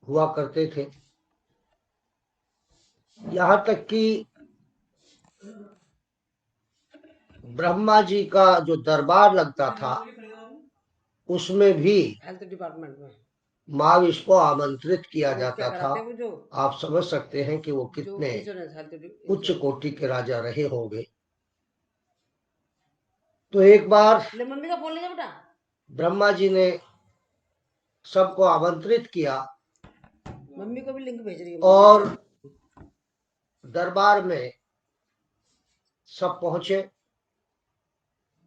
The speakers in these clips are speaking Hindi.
हुआ करते थे। यहाँ तक कि ब्रह्मा जी का जो दरबार लगता था उसमें भी हेल्थ डिपार्टमेंट में महाविष्णु को आमंत्रित किया वो क्या जाता था। कराते हैं वो जो आप समझ सकते हैं कि वो कितने इंश्योरेंस हेल्थ उच्च इंश्योरेंस कोटि के राजा रहे होंगे। तो एक बार ले मम्मी का फोन ले जा बेटा। ब्रह्मा जी ने सबको आमंत्रित किया मम्मी को भी लिंक भेज रही है और मम्मी। दरबार में सब पहुंचे।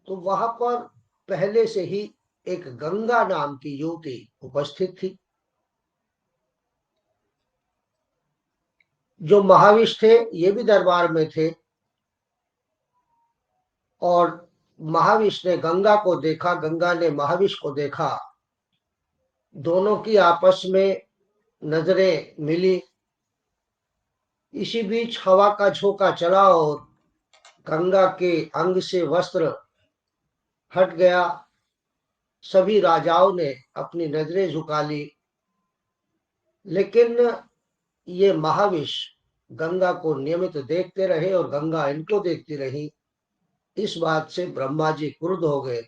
तो वहां पर पहले से ही एक गंगा नाम की युवती उपस्थित थी। जो महाविष थे ये भी दरबार में थे और महाविष ने गंगा को देखा, गंगा ने महाविष को देखा। दोनों की आपस में नजरें मिली। इसी बीच हवा का झोंका चला और गंगा के अंग से वस्त्र हट गया। सभी राजाओं ने अपनी नजरें झुका ली, लेकिन ये महाविष गंगा को नियमित देखते रहे और गंगा इनको देखती रही। इस बात से ब्रह्मा जी क्रुद्ध हो गए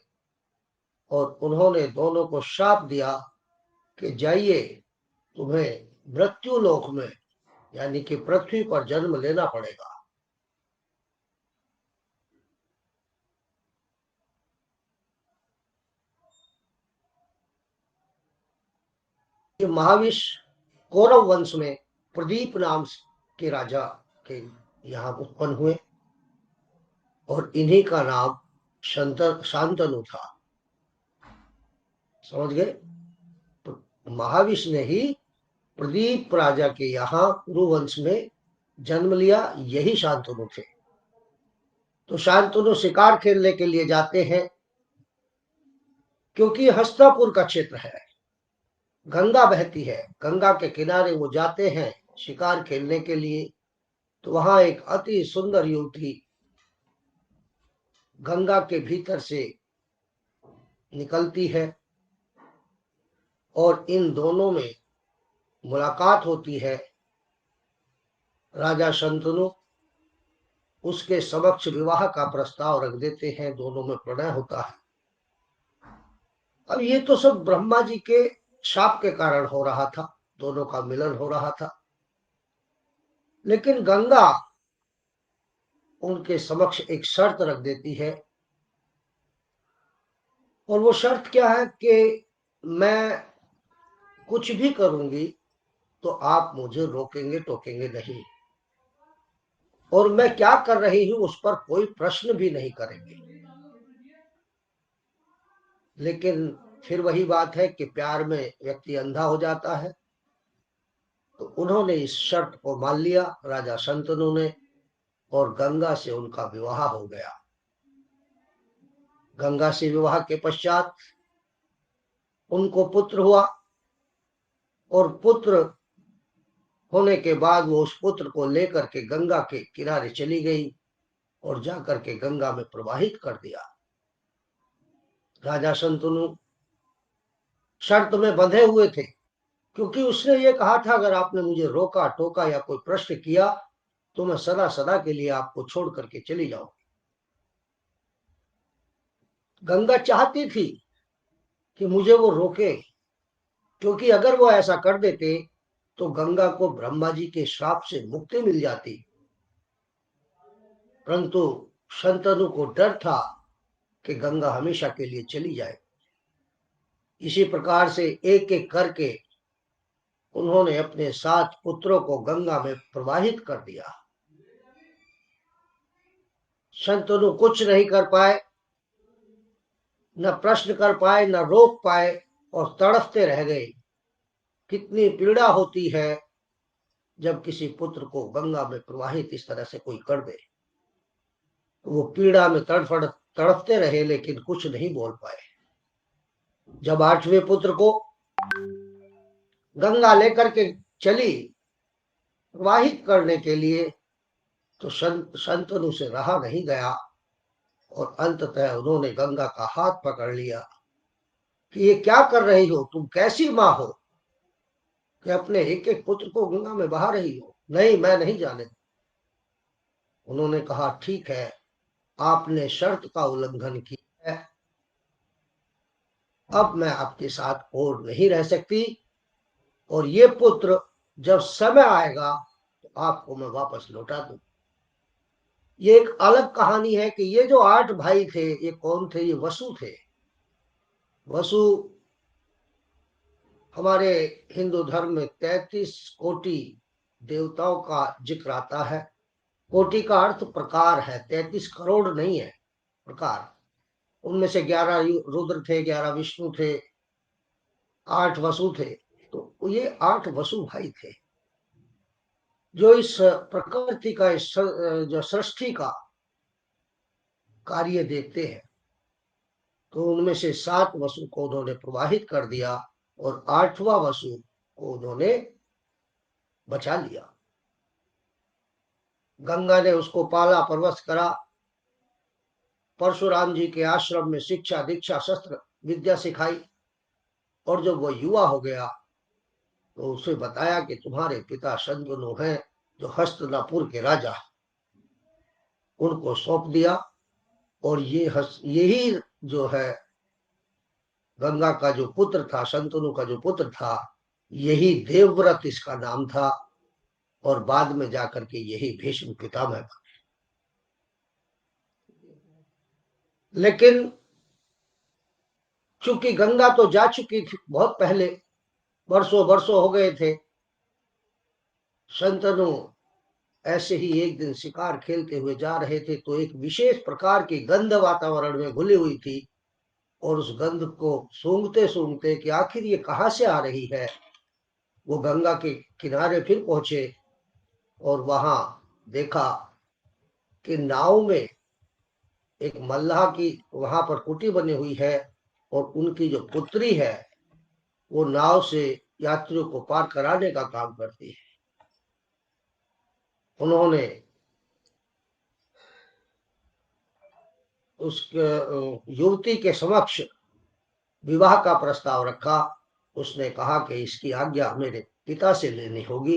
और उन्होंने दोनों को श्राप दिया कि जाइए, तुम्हें मृत्यु लोक में यानी कि पृथ्वी पर जन्म लेना पड़ेगा। ये महाविष कौरव वंश में प्रदीप नाम के राजा के यहाँ उत्पन्न हुए और इन्हीं का नाम शांतनु था। समझ गए? तो महाविष ने ही प्रदीप राजा के यहाँ कुरुवंश में जन्म लिया, यही शांतनु थे। तो शांतनु शिकार खेलने के लिए जाते हैं क्योंकि हस्तिनापुर का क्षेत्र है, गंगा बहती है, गंगा के किनारे वो जाते हैं शिकार खेलने के लिए। तो वहां एक अति सुंदर युवती गंगा के भीतर से निकलती है और इन दोनों में मुलाकात होती है। राजा शांतनु उसके समक्ष विवाह का प्रस्ताव रख देते हैं, दोनों में प्रणय होता है। अब ये तो सब ब्रह्मा जी के शाप के कारण हो रहा था, दोनों का मिलन हो रहा था। लेकिन गंगा उनके समक्ष एक शर्त रख देती है और वो शर्त क्या है कि मैं कुछ भी करूंगी तो आप मुझे रोकेंगे टोकेंगे नहीं, और मैं क्या कर रही हूं उस पर कोई प्रश्न भी नहीं करेंगे। लेकिन फिर वही बात है कि प्यार में व्यक्ति अंधा हो जाता है। तो उन्होंने इस शर्त को मान लिया राजा शांतनु ने, और गंगा से उनका विवाह हो गया। गंगा से विवाह के पश्चात उनको पुत्र हुआ और पुत्र होने के बाद वो उस पुत्र को लेकर के गंगा के किनारे चली गई और जाकर के गंगा में प्रवाहित कर दिया। राजा शांतनु शर्त में बंधे हुए थे क्योंकि उसने ये कहा था अगर आपने मुझे रोका टोका या कोई प्रश्न किया तो मैं सदा सदा के लिए आपको छोड़ करके चली जाऊंगी। गंगा चाहती थी कि मुझे वो रोके, क्योंकि अगर वो ऐसा कर देते तो गंगा को ब्रह्मा जी के श्राप से मुक्ति मिल जाती। परंतु शंतनु को डर था कि गंगा हमेशा के लिए चली जाए। इसी प्रकार से एक एक करके उन्होंने अपने 7 पुत्रों को गंगा में प्रवाहित कर दिया। शंतनु कुछ नहीं कर पाए, न प्रश्न कर पाए न रोक पाए और तड़पते रह गए। कितनी पीड़ा होती है जब किसी पुत्र को गंगा में प्रवाहित इस तरह से कोई कर दे। तो वो पीड़ा में तड़पते रहे लेकिन कुछ नहीं बोल पाए। जब 8वें पुत्र को गंगा लेकर के चली प्रवाहित करने के लिए तो शंतनु से रहा नहीं गया और अंततः उन्होंने गंगा का हाथ पकड़ लिया कि ये क्या कर रही हो, तुम कैसी माँ हो, कि अपने एक एक पुत्र को गंगा में बहा रही हो? नहीं, मैं नहीं जाने। उन्होंने कहा, ठीक है, आपने शर्त का उल्लंघन किया है, अब मैं आपके साथ और नहीं रह सकती, और ये पुत्र जब समय आएगा तो आपको मैं वापस लौटा दूं। ये एक अलग कहानी है कि ये जो 8 भाई थे, ये कौन थे? ये वसु थे। वसु, हमारे हिंदू धर्म में 33 कोटि देवताओं का जिक्र आता है। कोटि का अर्थ प्रकार है, 33 करोड़ नहीं है, प्रकार। उनमें से 11 रुद्र थे, 11 विष्णु थे, 8 वसु थे। तो ये 8 वसु भाई थे जो इस प्रकृति का, इस जो सृष्टि का कार्य देखते हैं। तो उनमें से 7 वसु को उन्होंने प्रवाहित कर दिया और 8वां वसु को उन्होंने बचा लिया। गंगा ने उसको पाला, परवश करा, परशुराम जी के आश्रम में शिक्षा दीक्षा शस्त्र विद्या सिखाई, और जब वह युवा हो गया तो उसे बताया कि तुम्हारे पिता शंतनु हैं, जो हस्तिनापुर के राजा, उनको सौंप दिया। और यही जो है गंगा का जो पुत्र था, शंतनु का जो पुत्र था, यही देवव्रत इसका नाम था, और बाद में जाकर के यही भीष्म पितामह था। लेकिन चूंकि गंगा तो जा चुकी थी बहुत पहले, वर्षों वर्षों हो गए थे। शंतनु ऐसे ही एक दिन शिकार खेलते हुए जा रहे थे, तो एक विशेष प्रकार की गंध वातावरण में घुली हुई थी, और उस गंध को सूंघते सूंघते कि आखिर ये कहाँ से आ रही है, वो गंगा के किनारे फिर पहुंचे और वहां देखा कि नाव में एक मल्लाह की वहां पर कुटी बनी हुई है, और उनकी जो पुत्री है वो नाव से यात्रियों को पार कराने का काम करती है। उन्होंने उस युवती के समक्ष विवाह का प्रस्ताव रखा। उसने कहा कि इसकी आज्ञा मेरे पिता से लेनी होगी।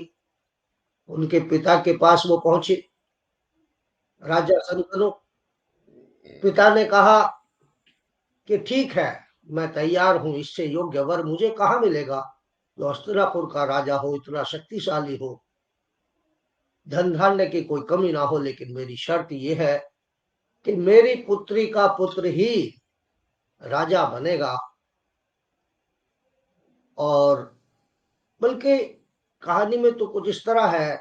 उनके पिता के पास वो पहुंचे, राजा शंतनु। पिता ने कहा कि ठीक है, मैं तैयार हूं, इससे योग्य वर मुझे कहाँ मिलेगा जो हस्तिनापुर का राजा हो, इतना शक्तिशाली हो, धन धान्य की कोई कमी ना हो। लेकिन मेरी शर्त यह है कि मेरी पुत्री का पुत्र ही राजा बनेगा। और बल्कि कहानी में तो कुछ इस तरह है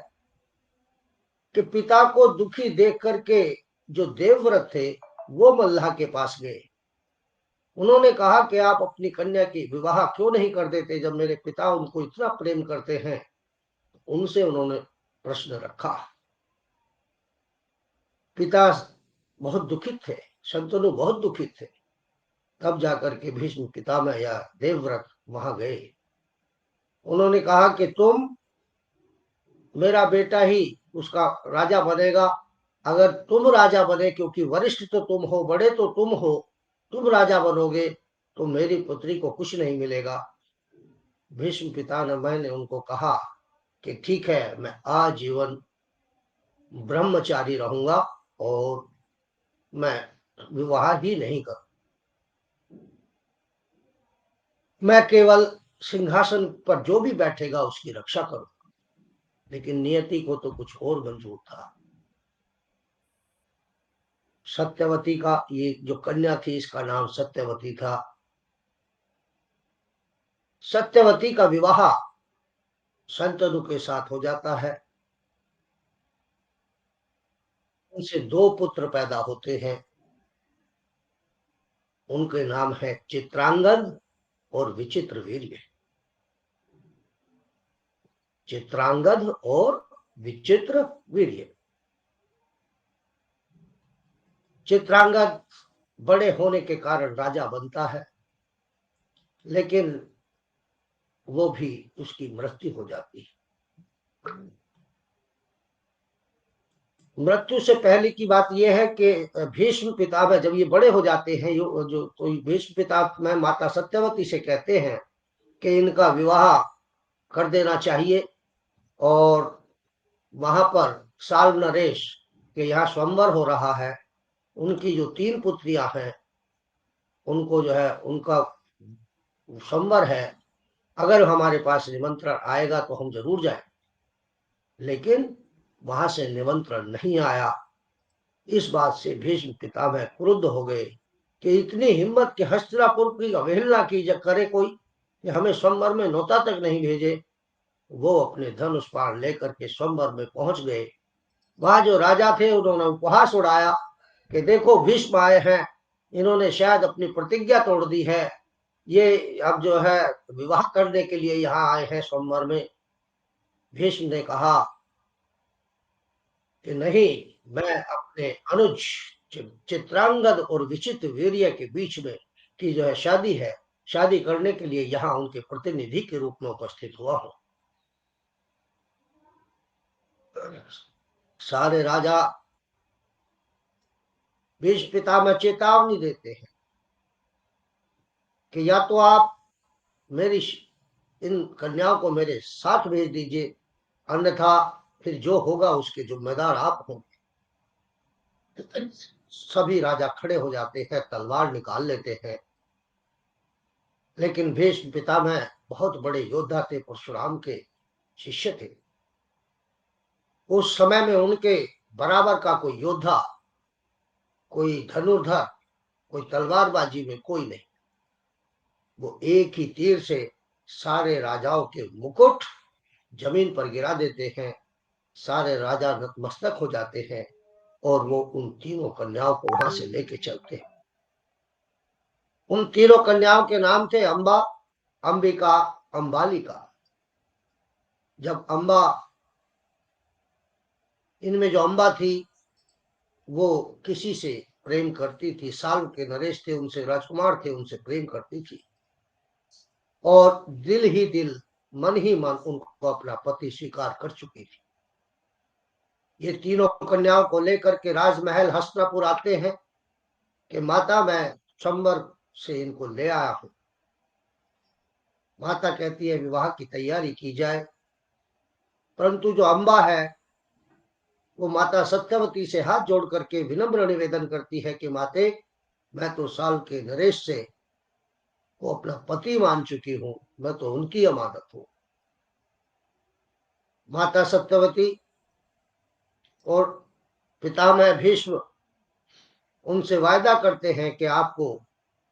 कि पिता को दुखी देख करके जो देवव्रत थे वो मल्लाह के पास गए। उन्होंने कहा कि आप अपनी कन्या की विवाह क्यों नहीं कर देते, जब मेरे पिता उनको इतना प्रेम करते हैं। उनसे उन्होंने प्रश्न रखा। पिता बहुत दुखित थे, शंतनु बहुत दुखित थे। तब जाकर के भीष्म पितामह या देवव्रत वहां गए। उन्होंने कहा कि तुम, मेरा बेटा ही उसका राजा बनेगा। अगर तुम राजा बने, क्योंकि वरिष्ठ तो तुम हो, बड़े तो तुम हो, तुम राजा बनोगे तो मेरी पुत्री को कुछ नहीं मिलेगा। भीष्म पितामह ने उनको कहा कि ठीक है, मैं आजीवन ब्रह्मचारी रहूंगा और मैं विवाह ही नहीं करूं। मैं केवल सिंहासन पर जो भी बैठेगा उसकी रक्षा करूं। लेकिन नियति को तो कुछ और मंजूर था। सत्यवती का, ये जो कन्या थी इसका नाम सत्यवती था। सत्यवती का विवाह शंतनु के साथ हो जाता है। उनसे 2 पुत्र पैदा होते हैं। उनके नाम है चित्रांगद और विचित्र वीर्य। चित्रांगद और विचित्र वीर्य। चित्रांगद बड़े होने के कारण राजा बनता है, लेकिन वो भी, उसकी मृत्यु हो जाती है। मृत्यु से पहले की बात यह है कि भीष्म पितामह जब ये बड़े हो जाते हैं, जो तो भीष्म पितामह माता सत्यवती से कहते हैं कि इनका विवाह कर देना चाहिए। और वहां पर साल नरेश के यहाँ स्वयंवर हो रहा है, उनकी जो 3 पुत्रियां हैं उनको जो है उनका स्वयंवर है। अगर हमारे पास निमंत्रण आएगा तो हम जरूर जाएं, लेकिन वहां से निमंत्रण नहीं आया। इस बात से भीष्म पितामह क्रुद्ध हो गए कि इतनी हिम्मत के हस्तिनापुर की अवहेलना की करे कोई, कि हमें स्वयंवर में नौता तक नहीं भेजे। वो अपने धनुष बाण लेकर के स्वयंवर में पहुंच गए। वहां जो राजा थे उन्होंने उपहास उड़ाया कि देखो भीष्म आए हैं, इन्होंने शायद अपनी प्रतिज्ञा तोड़ दी है, ये अब जो है विवाह करने के लिए यहाँ आए हैं स्वयंवर में। भीष्म ने कहा कि नहीं, मैं अपने अनुज चित्रांगद और विचित्र वीर्य के बीच में की जो है शादी है, शादी करने के लिए यहाँ उनके प्रतिनिधि के रूप में उपस्थित हुआ हूं। सारे राजा भीष्म पितामह चेतावनी देते हैं कि या तो आप मेरी इन कन्याओं को मेरे साथ भेज दीजिए, अन्यथा फिर जो होगा उसके जिम्मेदार आप होंगे। सभी राजा खड़े हो जाते हैं, तलवार निकाल लेते हैं। लेकिन भीष्म पितामह बहुत बड़े योद्धा थे, परशुराम के शिष्य थे। उस समय में उनके बराबर का कोई योद्धा, कोई धनुर्धर, कोई तलवारबाजी में कोई नहीं। वो एक ही तीर से सारे राजाओं के मुकुट जमीन पर गिरा देते हैं। सारे राजा नतमस्तक हो जाते हैं और वो उन तीनों कन्याओं को वहां से लेके चलते हैं। उन तीनों कन्याओं के नाम थे अंबा, अंबिका, अंबालिका। जब अंबा, इनमें जो अंबा थी वो किसी से प्रेम करती थी, साल के नरेश थे, उनसे राजकुमार थे, उनसे प्रेम करती थी और दिल ही दिल, मन ही मन उनको अपना पति स्वीकार कर चुकी थी। ये तीनों कन्याओं को लेकर के राजमहल हस्तिनापुर आते हैं कि माता मैं स्वयंवर से इनको ले आया हूं। माता कहती है विवाह की तैयारी की जाए, परंतु जो अंबा है वो माता सत्यवती से हाथ जोड़ करके विनम्र निवेदन करती है कि माते, मैं तो साल के नरेश से को अपना पति मान चुकी हूं, मैं तो उनकी अमानत हूं। माता सत्यवती और पितामह भीष्म उनसे वायदा करते हैं कि आपको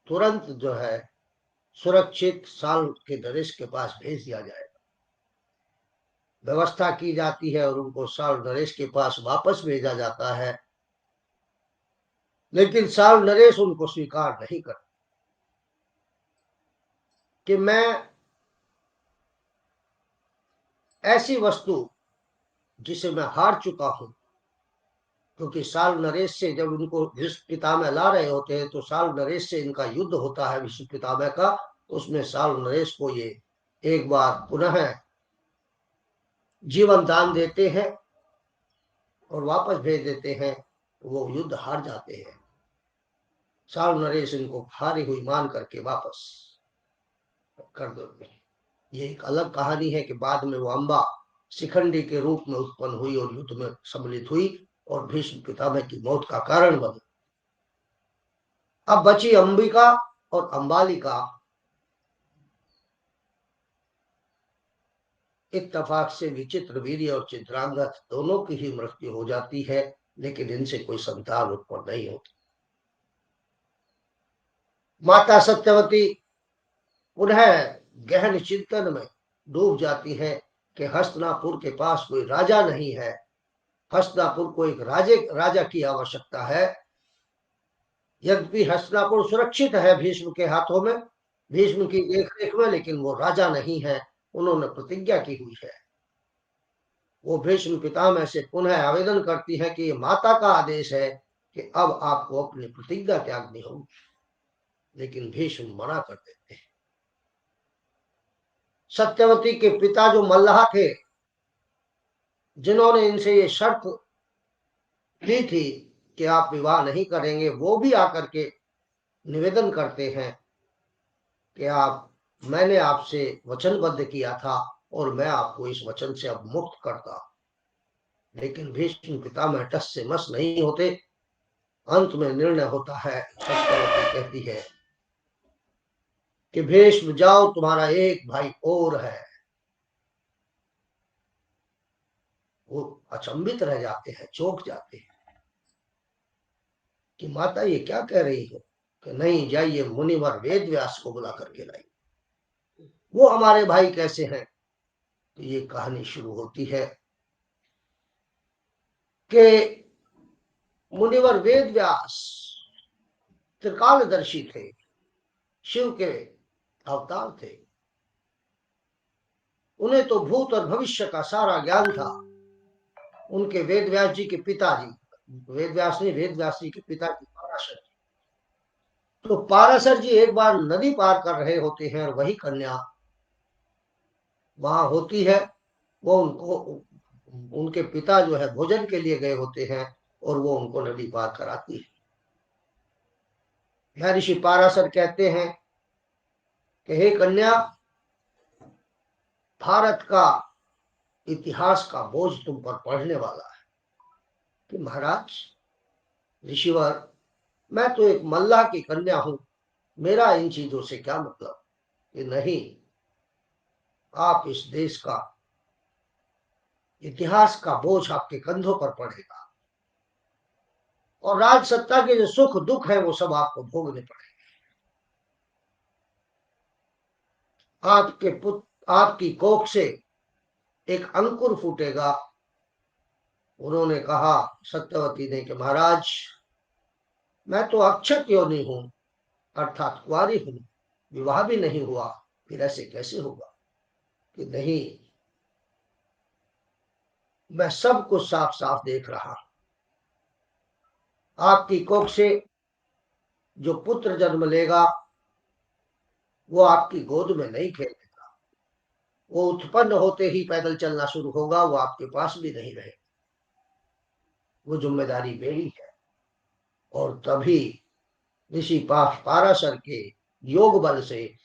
तुरंत जो है सुरक्षित साल के नरेश के पास भेज दिया जाएगा। व्यवस्था की जाती है और उनको साल नरेश के पास वापस भेजा जाता है, लेकिन साल नरेश उनको स्वीकार नहीं करता कि मैं ऐसी वस्तु जिसे मैं हार चुका हूं, क्योंकि साल नरेश से जब उनको भीष्म पितामह ला रहे होते हैं तो साल नरेश से इनका युद्ध होता है भीष्म पितामह का। उसमें साल नरेश को ये एक बार पुनः जीवन दान देते हैं और वापस भेज देते हैं, वो युद्ध हार जाते हैं। साल नरेश इनको हारी हुई मान करके वापस कर देते हैं। ये एक अलग कहानी है कि बाद में वो अंबा शिखंडी के रूप में उत्पन्न हुई और युद्ध में सम्मिलित हुई और भीष्म पितामह की मौत का कारण बनी। अब बची अंबिका और अंबालिका। इत्तफाक से विचित्र वीर्य और चित्रांगद दोनों की ही मृत्यु हो जाती है, लेकिन इनसे कोई संतान उत्पन्न नहीं होती। माता सत्यवती पुनः गहन चिंतन में डूब जाती है कि हस्तिनापुर के पास कोई राजा नहीं है, हस्तिनापुर को एक राजा की आवश्यकता है। यद्यपि हस्तिनापुर सुरक्षित है भीष्म के हाथों में, भीष्म की देखरेख में, लेकिन वो राजा नहीं है। उन्होंने प्रतिज्ञा की हुई है। वो भीष्म पितामह से पुनः आवेदन करती है कि ये माता का आदेश है कि अब आपको अपनी प्रतिज्ञा त्यागनी होगी, लेकिन भीष्म मना कर देते हैं। सत्यवती के पिता जो मल्लाह थे, जिन्होंने इनसे ये शर्त ली थी कि आप विवाह नहीं करेंगे, वो भी आकर के निवेदन करते हैं कि आप, मैंने आपसे वचनबद्ध किया था और मैं आपको इस वचन से अब मुक्त करता। लेकिन भीष्म पितामह टस से मस नहीं होते। अंत में निर्णय होता है। सत्यवती कहती है कि भीष्म जाओ, तुम्हारा एक भाई और है। वो अचंभित रह जाते हैं, चौंक जाते हैं कि माता ये क्या कह रही हो। कि नहीं, जाइए मुनिवर वेद व्यास को बुला करके लाई। वो हमारे भाई कैसे हैं। तो ये कहानी शुरू होती है कि मुनिवर वेद व्यास त्रिकालदर्शी थे, शिव के अवतार थे। उन्हें तो भूत और भविष्य का सारा ज्ञान था। उनके वेद व्यास जी के पिताजी, वेद व्यास नहीं, वेद व्यास जी के पिताजी पाराशर जी। तो पाराशर जी एक बार नदी पार कर रहे होते हैं और वही कन्या वहां होती है। वो उनको, उनके पिता जो है भोजन के लिए गए होते हैं और वो उनको नदी पार कराती है। महर्षि पाराशर कहते हैं कि हे कन्या, भारत का इतिहास का बोझ तुम पर पड़ने वाला है। कि महाराज, ऋषिवर, मैं तो एक मल्लाह की कन्या हूं, मेरा इन चीजों से क्या मतलब। कि नहीं, आप इस देश का इतिहास का बोझ आपके कंधों पर पड़ेगा और राज सत्ता के जो सुख दुख है वो सब आपको भोगने पड़ेंगे। आपके पुत्र, आपकी कोख से एक अंकुर फूटेगा। उन्होंने कहा, सत्यवती ने, कि महाराज, मैं तो अक्षत योनि हूं, अर्थात कुंवारी हूं, विवाह भी नहीं हुआ, फिर ऐसे कैसे होगा। कि नहीं, मैं सब कुछ साफ साफ देख रहा हूं। आपकी कोख से जो पुत्र जन्म लेगा वो आपकी गोद में नहीं खेलेगा। वो उत्पन्न होते ही पैदल चलना शुरू होगा, वो आपके पास भी नहीं रहेगा। वो जिम्मेदारी मेरी है। और तभी ऋषि पाराशर के योग बल से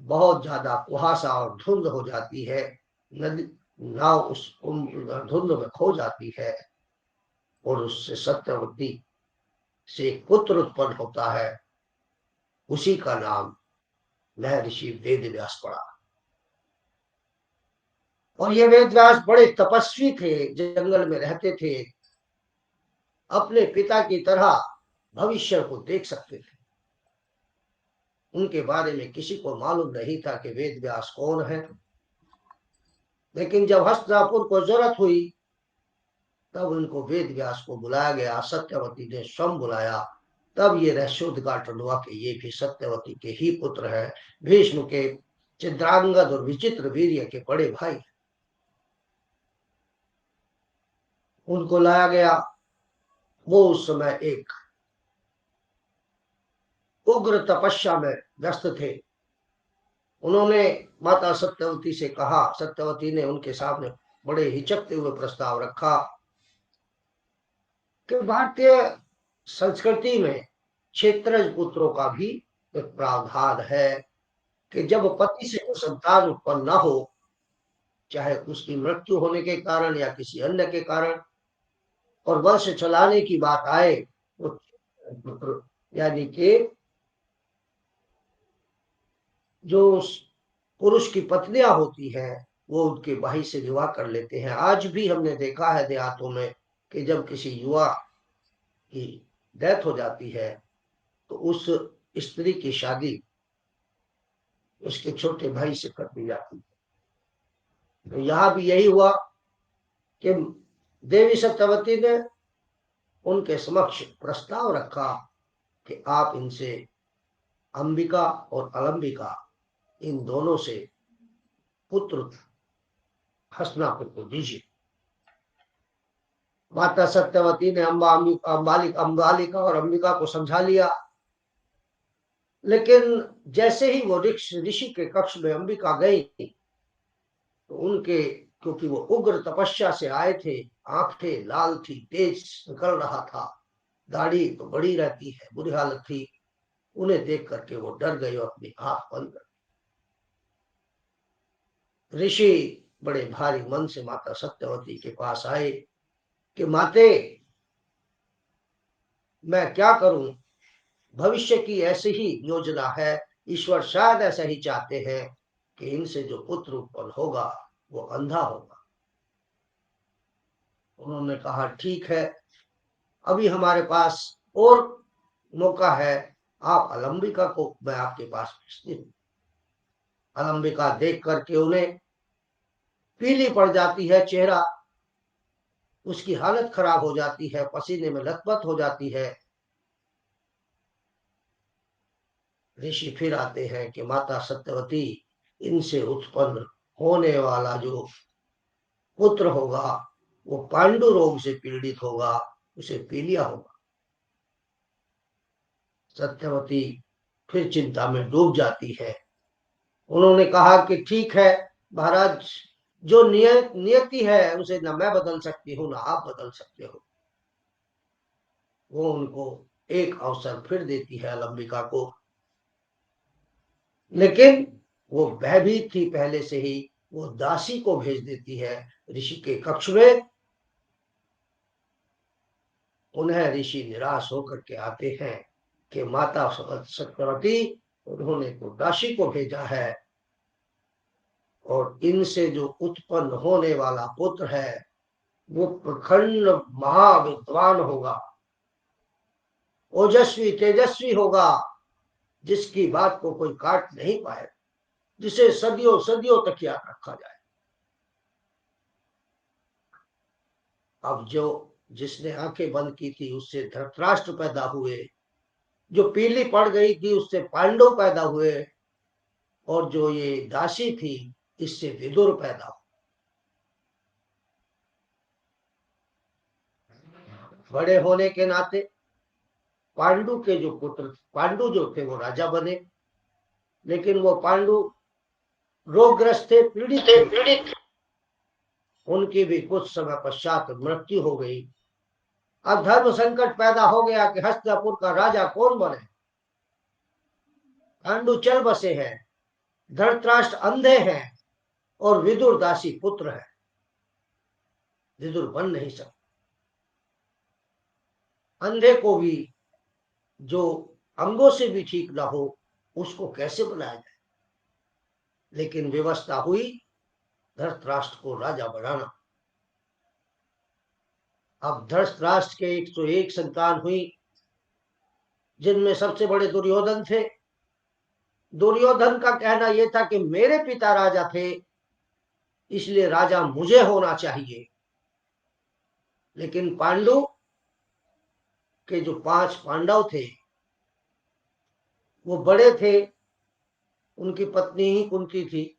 बहुत ज्यादा कुहासा और धुंध हो जाती है। नदी, नाव उस धुंध में खो जाती है और उससे सत्यवती से एक पुत्र उत्पन्न होता है। उसी का नाम महर्षि वेद व्यास पड़ा। और ये वेद व्यास बड़े तपस्वी थे, जंगल में रहते थे, अपने पिता की तरह भविष्य को देख सकते थे। उनके बारे में किसी को मालूम नहीं था कि वेद व्यास कौन है। लेकिन जब हस्तिनापुर को जरूरत हुई तब उनको वेद व्यास को बुलाया गया। सत्यवती ने स्वयं बुलाया। तब ये रहस्योद्घाटन हुआ कि ये भी सत्यवती के ही पुत्र है, भीष्म के चिद्रांगद और विचित्र वीर्य के बड़े भाई। उनको लाया गया। वो उस समय एक उग्र तपस्या में व्यस्त थे। उन्होंने माता सत्यवती से कहा, सत्यवती ने उनके सामने बड़े हिचकते हुए प्रस्ताव रखा कि भारतीय संस्कृति में क्षेत्रज पुत्रों का भी एक प्रावधान है कि जब पति से कोई संतान उत्पन्न न हो, चाहे उसकी मृत्यु होने के कारण या किसी अन्य के कारण, और वंश चलाने की बात आए, तो पुत्र यानी कि जो पुरुष की पत्नियां होती हैं वो उनके भाई से विवाह कर लेते हैं। आज भी हमने देखा है देहातों में कि जब किसी युवा की डेथ हो जाती है तो उस स्त्री की शादी उसके छोटे भाई से कर दी जाती है। तो यहाँ भी यही हुआ कि देवी सत्यवती ने उनके समक्ष प्रस्ताव रखा कि आप इनसे अंबिका और अलंबिका, इन दोनों से पुत्र हस्तिनापुर को दीजिए। माता सत्यवती ने अंबालिका और अंबिका को समझा लिया। लेकिन जैसे ही वो ऋषि के कक्ष में अंबिका गई तो उनके, क्योंकि वो उग्र तपस्या से आए थे, आंखें लाल थी, तेज निकल रहा था, दाढ़ी तो बड़ी रहती है, बुरी हालत थी। उन्हें देख करके वो डर गई और अपनी आंख बंद कर। ऋषि बड़े भारी मन से माता सत्यवती के पास आए कि माते, मैं क्या करूं, भविष्य की ऐसी ही योजना है, ईश्वर शायद ऐसा ही चाहते हैं कि इनसे जो पुत्र उत्पन्न होगा वो अंधा होगा। उन्होंने कहा ठीक है, अभी हमारे पास और मौका है, आप अलंबिका को मैं आपके पास भेजती हूँ। अलंबिका देख करके उन्हें पीली पड़ जाती है चेहरा, उसकी हालत खराब हो जाती है, पसीने में लथपथ हो जाती है। ऋषि फिर आते हैं कि माता सत्यवती, इनसे उत्पन्न होने वाला जो पुत्र होगा वो पांडु रोग से पीड़ित होगा, उसे पीलिया होगा। सत्यवती फिर चिंता में डूब जाती है। उन्होंने कहा कि ठीक है महाराज, जो नियति है उसे न मैं बदल सकती हूँ ना आप बदल सकते हो। वो उनको एक अवसर फिर देती है अलंबिका को, लेकिन वो भयभीत थी पहले से ही। वो दासी को भेज देती है ऋषि के कक्ष में। उन्हें ऋषि निराश होकर के आते हैं कि माता सत्यवती, उन्होंने तो दासी को भेजा है और इनसे जो उत्पन्न होने वाला पुत्र है वो प्रखंड महाविद्वान होगा, ओजस्वी तेजस्वी होगा, जिसकी बात को कोई काट नहीं पाए, जिसे सदियों सदियों तक याद रखा जाए। अब जो जिसने आंखें बंद की थी उससे धृतराष्ट्र पैदा हुए, जो पीली पड़ गई थी उससे पांडव पैदा हुए, और जो ये दासी थी इससे विदुर पैदा हुए। बड़े होने के नाते पांडु के जो पुत्र, पांडु जो थे वो राजा बने, लेकिन वो पांडु रोगग्रस्त थे, पीड़ित थे। उनकी भी कुछ समय पश्चात मृत्यु हो गई। अब धर्म संकट पैदा हो गया कि हस्तिनापुर का राजा कौन बने। पांडु चल बसे हैं, धृतराष्ट्र अंधे हैं और विदुर दासी पुत्र है। विदुर बन नहीं सकते। अंधे को भी जो अंगों से भी ठीक ना हो उसको कैसे बनाया जाए। लेकिन व्यवस्था हुई धृतराष्ट्र को राजा बनाना। अब धृतराष्ट्र के 101 संतान हुई, जिनमें सबसे बड़े दुर्योधन थे। दुर्योधन का कहना यह था कि मेरे पिता राजा थे इसलिए राजा मुझे होना चाहिए। लेकिन पांडु के जो 5 पांडव थे वो बड़े थे, उनकी पत्नी ही कुंती थी,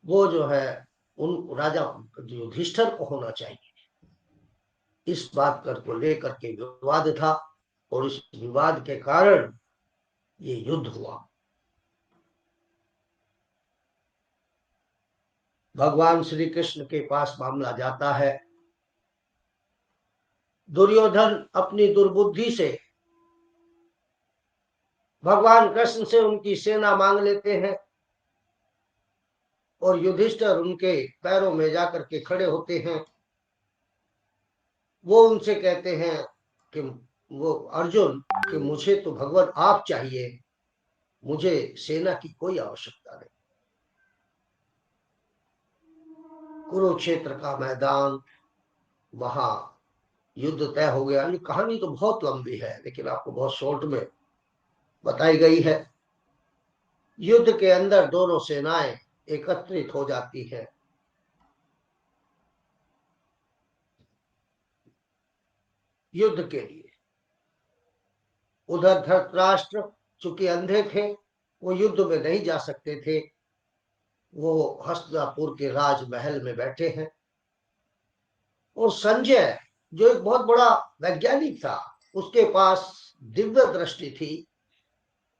वो जो है उन राजा जो युधिष्ठिर को होना चाहिए। इस बात को लेकर के विवाद था और इस विवाद के कारण ये युद्ध हुआ। भगवान श्री कृष्ण के पास मामला जाता है। दुर्योधन अपनी दुर्बुद्धि से भगवान कृष्ण से उनकी सेना मांग लेते हैं और युधिष्ठिर उनके पैरों में जाकर के खड़े होते हैं। वो उनसे कहते हैं कि वो अर्जुन, कि मुझे तो भगवान आप चाहिए, मुझे सेना की कोई आवश्यकता नहीं। कुरुक्षेत्र का मैदान, वहां युद्ध तय हो गया। ये कहानी तो बहुत लंबी है लेकिन आपको बहुत शॉर्ट में बताई गई है। युद्ध के अंदर दोनों सेनाएं एकत्रित हो जाती हैं। युद्ध के लिए उधर धृतराष्ट्र चूंकि अंधे थे वो युद्ध में नहीं जा सकते थे। वो हस्तिनापुर के राजमहल में बैठे हैं और संजय जो एक बहुत बड़ा वैज्ञानिक था, उसके पास दिव्य दृष्टि थी,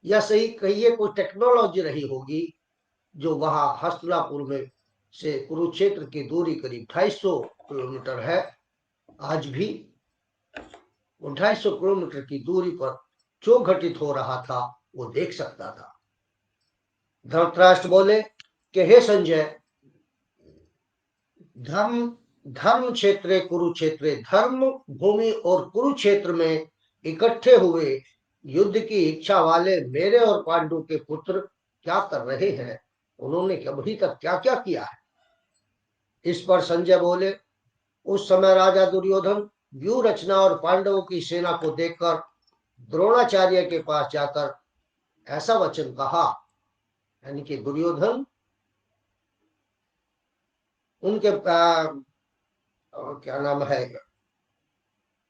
या सही कहिए कोई टेक्नोलॉजी रही होगी, जो वहां हस्तिनापुर में से कुरुक्षेत्र की दूरी करीब 250 किलोमीटर है। आज भी 250 किलोमीटर की दूरी पर जो घटित हो रहा था वो देख सकता था। धृतराष्ट्र बोले कि हे संजय, धर्म धर्म क्षेत्रे कुरुक्षेत्रे, धर्म भूमि और कुरुक्षेत्र में इकट्ठे हुए युद्ध की इच्छा वाले मेरे और पांडु के पुत्र क्या कर रहे हैं? उन्होंने अभी तक क्या क्या किया है? इस पर संजय बोले, उस समय राजा दुर्योधन व्यूह रचना और पांडवों की सेना को देखकर द्रोणाचार्य के पास जाकर ऐसा वचन कहा, यानी कि दुर्योधन उनके क्या नाम है,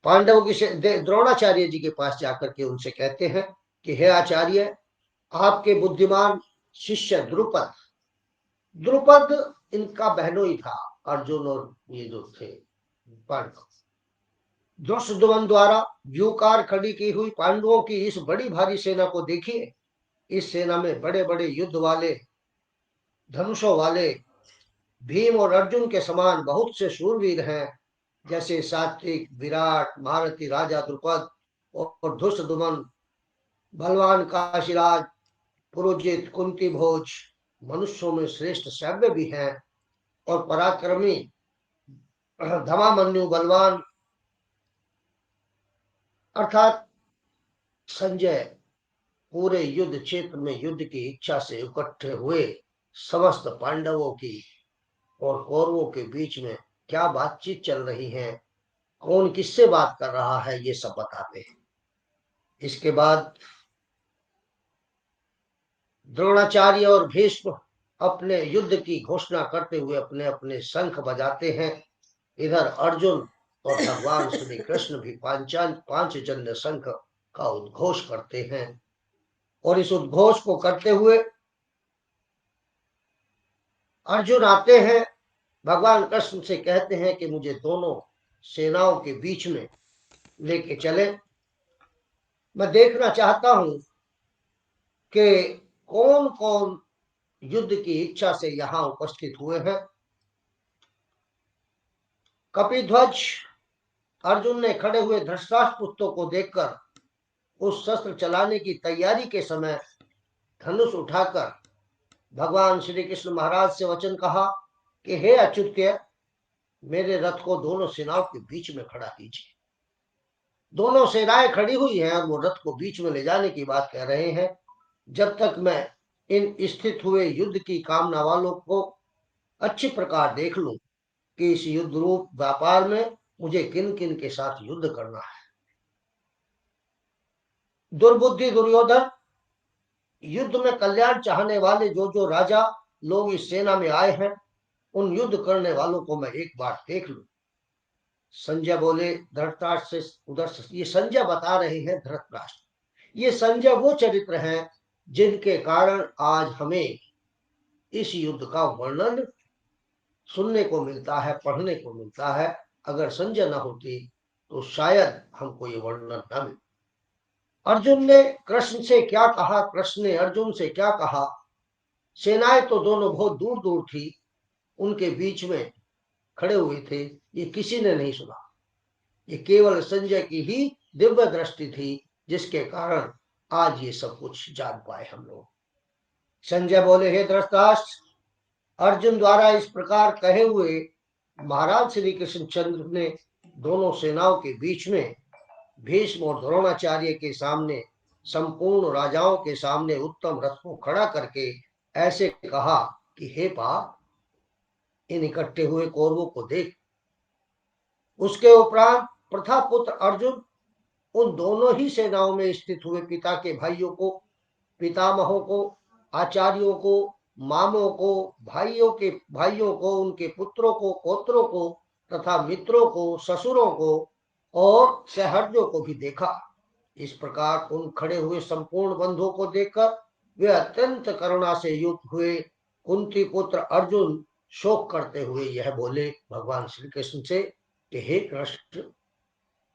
पांडवों की द्रोणाचार्य जी के पास जाकर के उनसे कहते हैं कि हे आचार्य, आपके बुद्धिमान शिष्य द्रुपद, द्रुपद इनका बहनों ही था, अर्जुन और ये जो थे पांडव, दुष्टद्युम्न द्वारा व्यूकार खड़ी की हुई पांडवों की इस बड़ी भारी सेना को देखिए। इस सेना में बड़े बड़े युद्ध वाले, धनुषों वाले भीम और अर्जुन के समान बहुत से शूरवीर हैं, जैसे सात्विक, विराट, महारथी राजा द्रुपद और धुष्टद्युम्न, बलवान काशीराज, पुरोजित, कुंती भोज, मनुष्यों में श्रेष्ठ सभ्य भी हैं, और पराक्रमी धमामन्यु बलवान, अर्थात संजय पूरे युद्ध क्षेत्र में युद्ध की इच्छा से इकट्ठे हुए समस्त पांडवों की और कौरवों के बीच में क्या बातचीत चल रही है, कौन किससे बात कर रहा है, ये सब बताते हैं। इसके बाद द्रोणाचार्य और भीष्म अपने युद्ध की घोषणा करते हुए अपने अपने शंख बजाते हैं। इधर अर्जुन और भगवान श्री कृष्ण भी पांचजन्य शंख का उद्घोष करते हैं, और इस उद्घोष को करते हुए अर्जुन आते हैं, भगवान कृष्ण से कहते हैं कि मुझे दोनों सेनाओं के बीच में लेके चले। मैं देखना चाहता हूं कि कौन कौन युद्ध की इच्छा से यहां उपस्थित हुए हैं। कपिध्वज अर्जुन ने खड़े हुए धृतराष्ट्र पुत्रों को देखकर उस शस्त्र चलाने की तैयारी के समय धनुष उठाकर भगवान श्री कृष्ण महाराज से वचन कहा कि हे अच्युत्य, मेरे रथ को दोनों सेनाओं के बीच में खड़ा कीजिए। दोनों सेनाएं खड़ी हुई हैं और वो रथ को बीच में ले जाने की बात कह रहे हैं। जब तक मैं इन स्थित हुए युद्ध की कामना वालों को अच्छी प्रकार देख लूं कि इस युद्ध रूप व्यापार में मुझे किन किन के साथ युद्ध करना है। दुर्बुद्धि दुर्योधन, युद्ध में कल्याण चाहने वाले जो जो राजा लोग इस सेना में आए हैं, उन युद्ध करने वालों को मैं एक बार देख लूं। संजय बोले धृतराष्ट्र से, उधर ये संजय बता रहे हैं धृतराष्ट्र, ये संजय वो चरित्र हैं जिनके कारण आज हमें इस युद्ध का वर्णन सुनने को मिलता है, पढ़ने को मिलता है। अगर संजय न होती तो शायद हमको ये वर्णन न मिलता। अर्जुन ने कृष्ण से क्या कहा, कृष्ण ने अर्जुन से क्या कहा, सेनाएं तो दोनों बहुत दूर दूर थी, उनके बीच में खड़े हुए थे, ये किसी ने नहीं सुना। ये केवल संजय की ही दिव्य दृष्टि थी, जिसके कारण आज ये सब कुछ जान पाए हम लोग। संजय बोले, हे धृतराष्ट्र, अर्जुन द्वारा इस प्रकार कहे हुए महाराज श्री कृष्ण चंद्र ने दोनों सेनाओं के बीच में भीष्म और द्रोणाचार्य के सामने, संपूर्ण राजाओं के सामने उत्तम रथ को खड़ा करके ऐसे कहा कि हे पाप, इन इकट्ठे हुए कौरवों को देख। उसके उपरांत प्रथापुत्र अर्जुन उन दोनों ही सेनाओं में स्थित हुए पिता के भाइयों को, पितामहों को, आचार्यों को, मामों को, भाइयों को, उनके पुत्रों को, पौत्रों को तथा मित्रों को, ससुरों को और सहर्जों को भी देखा। इस प्रकार उन खड़े हुए संपूर्ण बंधुओं को देखकर वे अत्यंत करुणा से युक्त हुए। कुंती पुत्र अर्जुन शोक करते हुए यह बोले भगवान श्री कृष्ण से कि हे कृष्ण,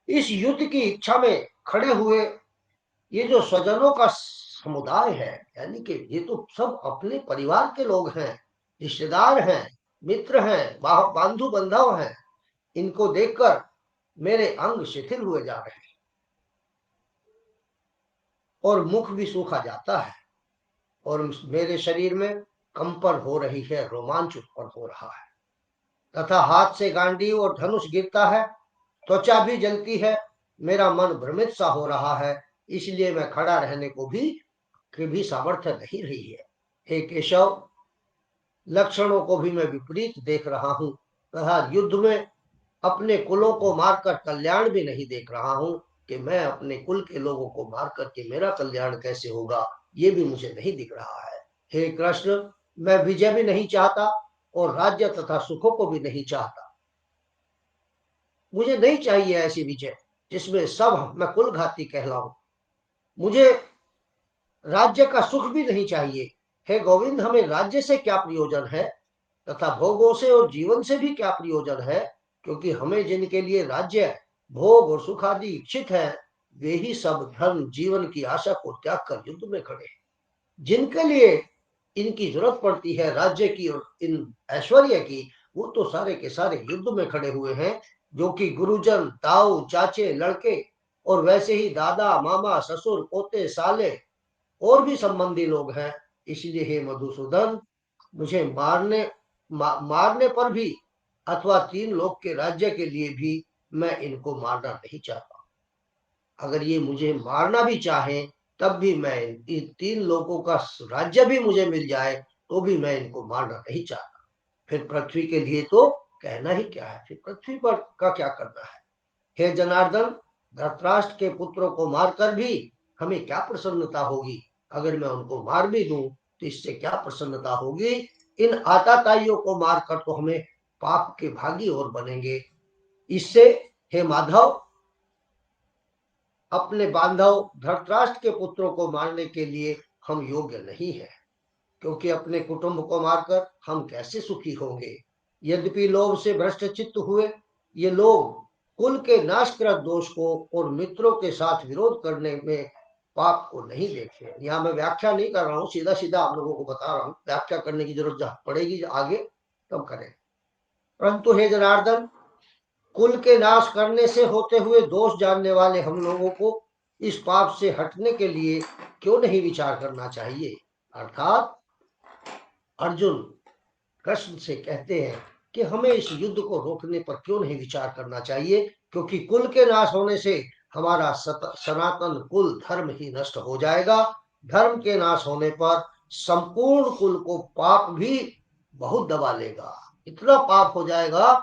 इस युद्ध की इच्छा में खड़े हुए ये जो स्वजनों का समुदाय है, यानी कि ये तो सब अपने परिवार के लोग हैं, रिश्तेदार हैं, मित्र हैं, बांधु बंधव हैं, इनको देखकर मेरे अंग शिथिल हुए जा रहे हैं और मुख भी सूखा जाता है, और मेरे शरीर में कंपन हो रही है, रोमांच उत्पन्न हो रहा है, तथा हाथ से गांडीव और धनुष गिरता है, त्वचा भी जलती है, मेरा मन भ्रमित सा हो रहा है, इसलिए मैं खड़ा रहने को भी सामर्थ्य नहीं रही है। हे केशव, लक्षणों को भी मैं विपरीत देख रहा हूं, तथा युद्ध में अपने कुलों को मारकर कल्याण भी नहीं देख रहा हूं कि मैं अपने कुल के लोगों को मार करके मेरा कल्याण कैसे होगा, ये भी मुझे नहीं दिख रहा है। हे कृष्ण, मैं विजय भी नहीं चाहता और राज्य तथा सुखों को भी नहीं चाहता। मुझे नहीं चाहिए ऐसी विजय जिसमें सब मैं कुलघाती कहलाऊं। मुझे राज्य का सुख भी नहीं चाहिए। हे गोविंद, हमें राज्य से क्या प्रयोजन है तथा भोगों से और जीवन से भी क्या प्रयोजन है, क्योंकि हमें जिनके लिए राज्य, भोग और सुख आदि इच्छित है, वे ही सब धर्म जीवन की आशा को त्याग कर युद्ध में खड़े हैं। जिनके लिए इनकी जरूरत पड़ती है राज्य की और इन ऐश्वर्य की, वो तो सारे के सारे युद्ध में खड़े हुए हैं, जो कि गुरुजन, ताऊ, चाचे, लड़के और वैसे ही दादा, मामा, ससुर, पोते, साले और भी संबंधी लोग हैं। इसलिए हे मधुसूदन, मुझे मारने पर भी अथवा तीन लोग के राज्य के लिए भी मैं इनको मारना नहीं चाहता। अगर ये मुझे मारना भी चाहे तब भी मैं इन तीन लोगों का राज्य भी मुझे मिल जाए तो भी मैं इनको मारना नहीं चाहता। फिर पृथ्वी के लिए तो कहना ही क्या है, फिर पृथ्वी पर का क्या करना है। हे जनार्दन, धृतराष्ट्र के पुत्रों को मारकर भी हमें क्या प्रसन्नता होगी। अगर मैं उनको मार भी दूं तो इससे क्या प्रसन्नता होगी। इन आताताइयों को मारकर तो हमें पाप के भागी और बनेंगे। इससे हे माधव, अपने बांधव धृतराष्ट्र के पुत्रों को मारने के लिए हम योग्य नहीं है, क्योंकि अपने कुटुंब को मारकर हम कैसे सुखी होंगे। यद्यपि लोभ से भ्रष्ट चित्त हुए ये लोग कुल के नाशकृत दोष को और मित्रों के साथ विरोध करने में पाप को नहीं देखते। यहाँ मैं व्याख्या नहीं कर रहा हूँ, सीधा सीधा आप लोगों को बता रहा हूँ। व्याख्या करने की जरूरत पड़ेगी आगे तब करें। परंतु हे जनार्दन, कुल के नाश करने से होते हुए दोष जानने वाले हम लोगों को इस पाप से हटने के लिए क्यों नहीं विचार करना चाहिए। अर्थात अर्जुन कृष्ण से कहते हैं कि हमें इस युद्ध को रोकने पर क्यों नहीं विचार करना चाहिए, क्योंकि कुल के नाश होने से हमारा सनातन कुल धर्म ही नष्ट हो जाएगा। धर्म के नाश होने पर संपूर्ण कुल को पाप भी बहुत दबा लेगा। इतना पाप हो जाएगा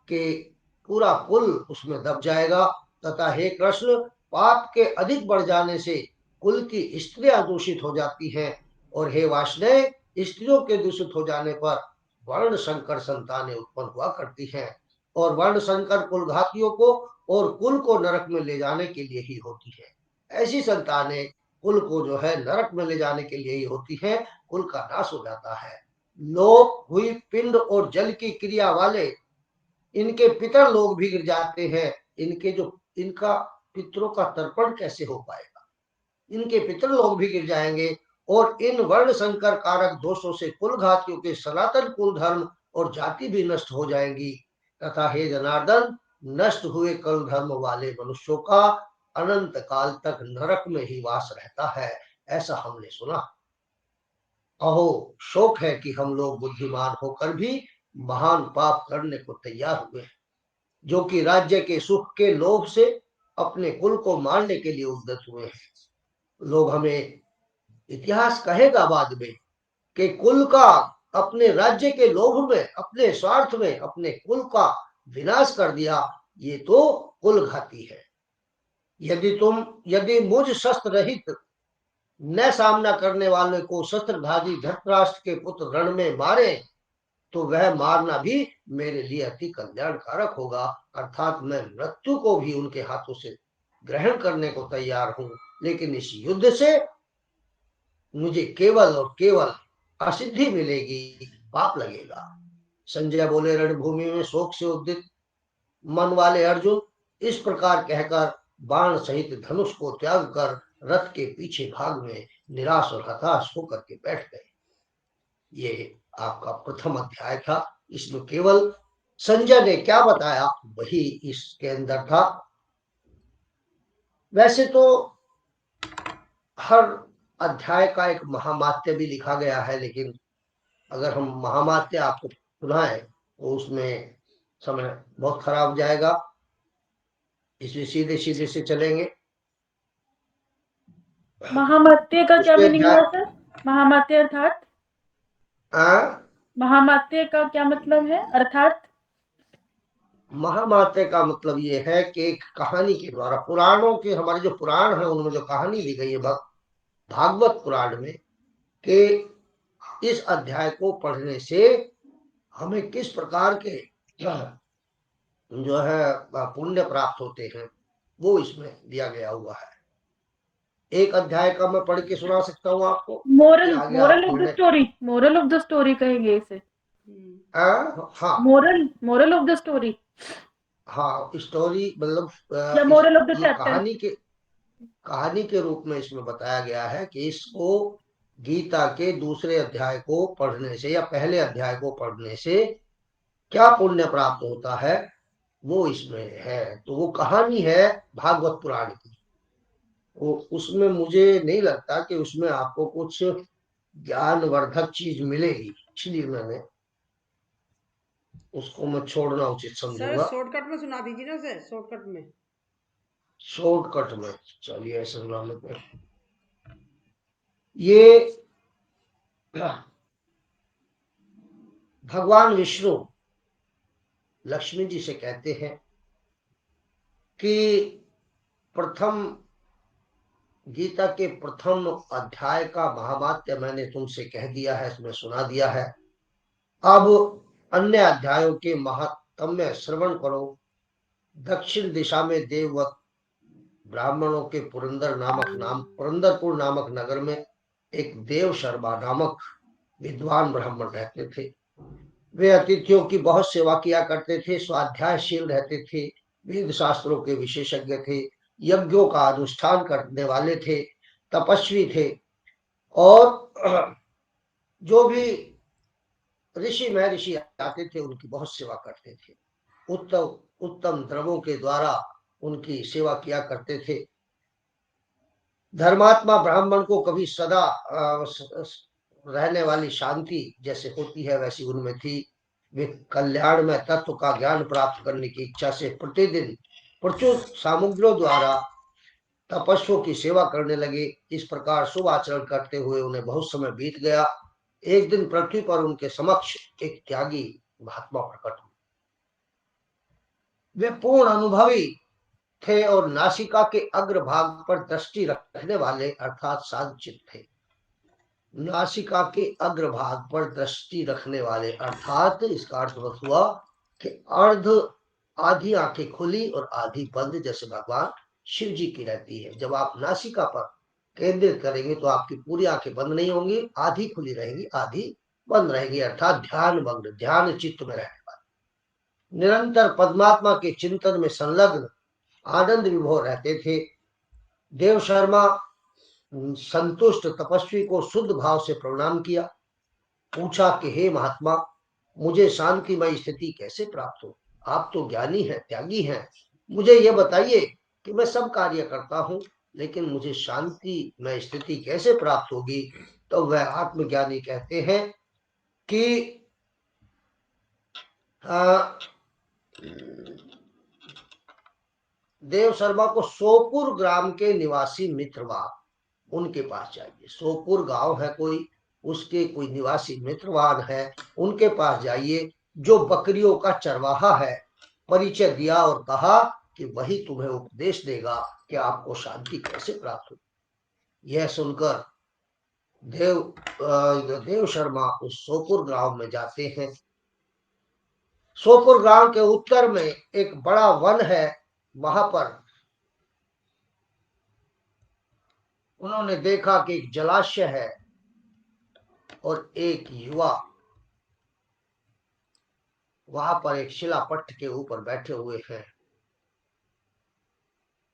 कि पूरा कुल उसमें दब जाएगा। तथा हे कृष्ण, पाप के अधिक बढ़ जाने से कुल की स्त्रियां दूषित हो जाती हैं, और हे वाष्णेय, स्त्रियों के दूषित हो जाने पर वर्ण संकर संतानें उत्पन्न हुआ करती हैं, और वर्ण संकर कुलघातियों को और कुल को नरक में ले जाने के लिए ही होती है। ऐसी संतानें कुल को जो है नरक में ले जाने के लिए ही होती है, कुल का नाश हो जाता है। लोक हुई पिंड और जल की क्रिया वाले इनके पितर लोग भी गिर जाते हैं। इनका पितरों का तर्पण कैसे हो पाएगा। इनके पितर लोग भी गिर जाएंगे, और इन वर्ण संकर कारक दोषों से कुल घातियों के सनातन कुल धर्म और जाति भी नष्ट हो जाएंगी। तथा हे जनार्दन, नष्ट हुए कुल धर्म वाले मनुष्यों का अनंत काल तक नरक में ही वास रहता है, ऐसा हमने सुना। अहो, शोक है कि हम लोग बुद्धिमान होकर भी महान पाप करने को तैयार हुए, जो कि राज्य के सुख के लोभ से अपने कुल को मारने के लिए उद्यत हुए हैं। लोग हमें इतिहास कहेगा बाद में कि कुल का अपने राज्य के लोभ में, अपने स्वार्थ में अपने कुल का विनाश कर दिया, ये तो कुल घाती है। यदि मुझ शस्त्र रहित न सामना करने वाले को शस्त्रधारी धृतराष्ट्र के पुत्र रण में मारे तो वह मारना भी मेरे लिए अति कल्याणकारक होगा। अर्थात मैं मृत्यु को भी उनके हाथों से ग्रहण करने को तैयार हूं, लेकिन इस युद्ध से मुझे केवल और केवल असिद्धि मिलेगी, पाप लगेगा। संजय बोले, रणभूमि में शोक से उद्दित मन वाले अर्जुन इस प्रकार कहकर बाण सहित धनुष को त्याग कर रथ के पीछे भाग में निराश और हताश होकर के बैठ गए। ये आपका प्रथम अध्याय था। इसमें केवल संजय ने क्या बताया वही इसके अंदर था। वैसे तो हर अध्याय का एक महामात्य भी लिखा गया है, लेकिन अगर हम महामात्य आपको सुनाए तो उसमें समय बहुत खराब जाएगा, इसलिए सीधे सीधे से चलेंगे। महामत्य का क्या उसके मीनिंग हुआ सर? महामत्य अर्थात? अध्याय महामत्य का क्या मतलब है अर्थात? महामात्य का मतलब ये है कि एक कहानी के द्वारा, पुराणों के, हमारे जो पुराण है उनमें जो कहानी दी गई है भागवत पुराण में, कि इस अध्याय को पढ़ने से हमें किस प्रकार के जो है पुण्य प्राप्त होते हैं, वो इसमें दिया गया हुआ है। एक अध्याय का मैं पढ़ के सुना सकता हूँ आपको, कि मोरल आगे आप मोरल ऑफ द पुण्य। Story, moral of the story कहेंगे इसे? हाँ मोरल ऑफ द स्टोरी हाँ, स्टोरी मतलब या इस मोरल ऑफ द ये चैप्टर? कहानी के रूप में इसमें बताया गया है कि इसको गीता के दूसरे अध्याय को पढ़ने से या पहले अध्याय को पढ़ने से क्या पुण्य प्राप्त होता है, वो इसमें है। तो वो कहानी है भागवत पुराण की। वो उसमें मुझे नहीं लगता कि उसमें आपको कुछ ज्ञानवर्धक चीज मिलेगी, इसलिए मैंने उसको मैं छोड़ना उचित सर समझूंगा। शॉर्टकट में सुना दीजिए ना सर, शॉर्टकट में। शॉर्टकट में चलिए ऐसे सुना लेते हैं। ये भगवान विष्णु लक्ष्मी जी से कहते हैं कि प्रथम गीता के प्रथम अध्याय का महावाक्य मैंने तुमसे कह दिया है, इसमें सुना दिया है। अब अन्य अध्यायों के महात्म्य श्रवण करो। दक्षिण दिशा में देववत ब्राह्मणों के पुरंदरपुर नामक नगर में एक देव शर्मा नामक विद्वान ब्राह्मण रहते थे। वे अतिथियों की बहुत सेवा किया करते थे, स्वाध्यायशील रहते थे, वेद शास्त्रों के विशेषज्ञ थे, यज्ञों का अनुष्ठान करने वाले थे, तपस्वी थे, और जो भी ऋषि महर्षि आते थे उनकी बहुत सेवा करते थे। उत्तम उत्तम द्रव्यों के द्वारा उनकी सेवा किया करते थे। धर्मात्मा ब्राह्मण को कभी सदा रहने वाली शांति जैसे होती है वैसी उनमें थी। वे कल्याण में तत्व का ज्ञान प्राप्त करने की इच्छा से प्रतिदिन प्रचुर सामग्रियों द्वारा तपस्वियों की सेवा करने लगे। इस प्रकार शुभ आचरण करते हुए उन्हें बहुत समय बीत गया। एक दिन पृथ्वी पर उनके समक्ष एक त्यागी महात्मा प्रकट हुए। वे पूर्ण अनुभवी थे और नासिका के अग्रभाग पर दृष्टि रखने वाले अर्थात साधचित थे। नासिका के अग्रभाग पर दृष्टि रखने वाले अर्थात इसका अर्थ हुआ कि अर्ध आधी आंखें खुली और आधी बंद, जैसे भगवान शिव जी की रहती है। जब आप नासिका पर केंद्रित करेंगे तो आपकी पूरी आंखें बंद नहीं होंगी, आधी खुली रहेंगी, आधी बंद रहेगी, अर्थात ध्यान मग्न, ध्यान चित्त में रहने वाले, निरंतर परमात्मा के चिंतन में संलग्न आनंद विभोर रहते थे। देव शर्मा संतुष्ट तपस्वी को शुद्ध भाव से प्रणाम किया, पूछा कि हे महात्मा, मुझे शांतिमय स्थिति कैसे प्राप्त हो? आप तो ज्ञानी हैं, त्यागी हैं, मुझे यह बताइए कि मैं सब कार्य करता हूँ, लेकिन मुझे शांति में स्थिति कैसे प्राप्त होगी? तो वह आत्मज्ञानी कहते हैं कि देव शर्मा को सोपुर ग्राम के निवासी मित्रवा, उनके पास जाइए। सोपुर गांव है कोई, उसके कोई निवासी मित्रवान है, उनके पास जाइए, जो बकरियों का चरवाहा है। परिचय दिया और कहा कि वही तुम्हें उपदेश देगा कि आपको शांति कैसे प्राप्त हो। यह सुनकर देव शर्मा उस सोपुर गांव में जाते हैं। सोपुर गांव के उत्तर में एक बड़ा वन है, वहां पर उन्होंने देखा कि एक जलाशय है और एक युवा वहां पर एक शिलापट्ट के ऊपर बैठे हुए हैं।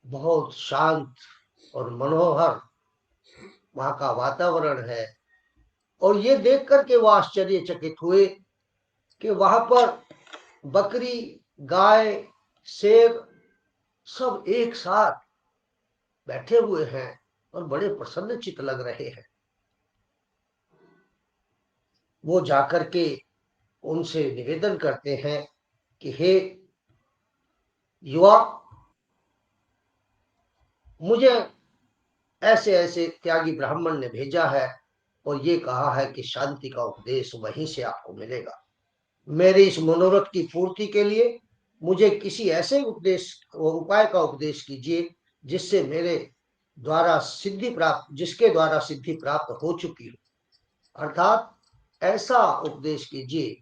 बहुत शांत और मनोहर वहां का वातावरण है, और ये देख करके वो आश्चर्यचकित हुए कि वहां पर बकरी, गाय, शेर सब एक साथ बैठे हुए हैं और बड़े प्रसन्नचित्त लग रहे हैं। वो जाकर के उनसे निवेदन करते हैं कि हे युवा, मुझे ऐसे ऐसे त्यागी ब्राह्मण ने भेजा है और ये कहा है कि शांति का उपदेश वहीं से आपको मिलेगा। मेरे इस मनोरथ की पूर्ति के लिए मुझे किसी ऐसे उपाय का उपदेश कीजिए जिससे मेरे द्वारा सिद्धि प्राप्त जिसके द्वारा सिद्धि प्राप्त हो चुकी हो। अर्थात ऐसा उपदेश कीजिए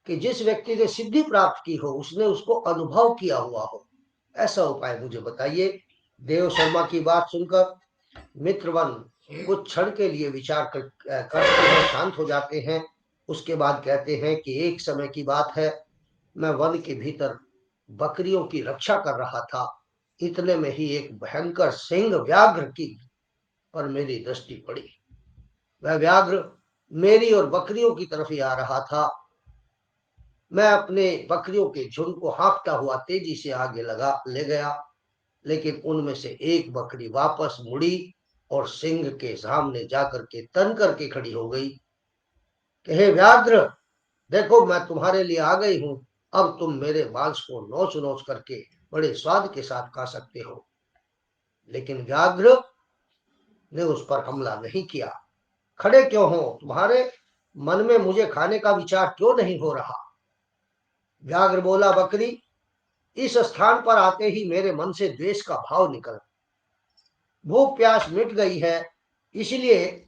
कि जिस व्यक्ति ने सिद्धि प्राप्त की हो, उसने उसको अनुभव किया हुआ हो, ऐसा उपाय मुझे बताइए। देव शर्मा की बात सुनकर मित्रवन कुछ क्षण के लिए विचार करते हैं, शांत हो जाते हैं। उसके बाद कहते हैं कि एक समय की बात है, मैं वन के भीतर बकरियों की रक्षा कर रहा था। इतने में ही एक भयंकर सिंह व्याघ्र की पर मेरी दृष्टि पड़ी। वह व्याघ्र मेरी और बकरियों की तरफ ही आ रहा था। मैं अपने बकरियों के झुंड को हाँकता हुआ तेजी से आगे ले गया, लेकिन उनमें से एक बकरी वापस मुड़ी और सिंह के सामने जाकर के तन करके खड़ी हो गई कि हे व्याघ्र, देखो मैं तुम्हारे लिए आ गई हूं। अब तुम मेरे मांस को नोच नोच करके बड़े स्वाद के साथ खा सकते हो। लेकिन व्याघ्र ने उस पर हमला नहीं किया। खड़े क्यों हो? तुम्हारे मन में मुझे खाने का विचार क्यों नहीं हो रहा? व्याघ्र बोला, बकरी, इस स्थान पर आते ही मेरे मन से द्वेष का भाव निकल, भूख प्यास मिट गई है, इसलिए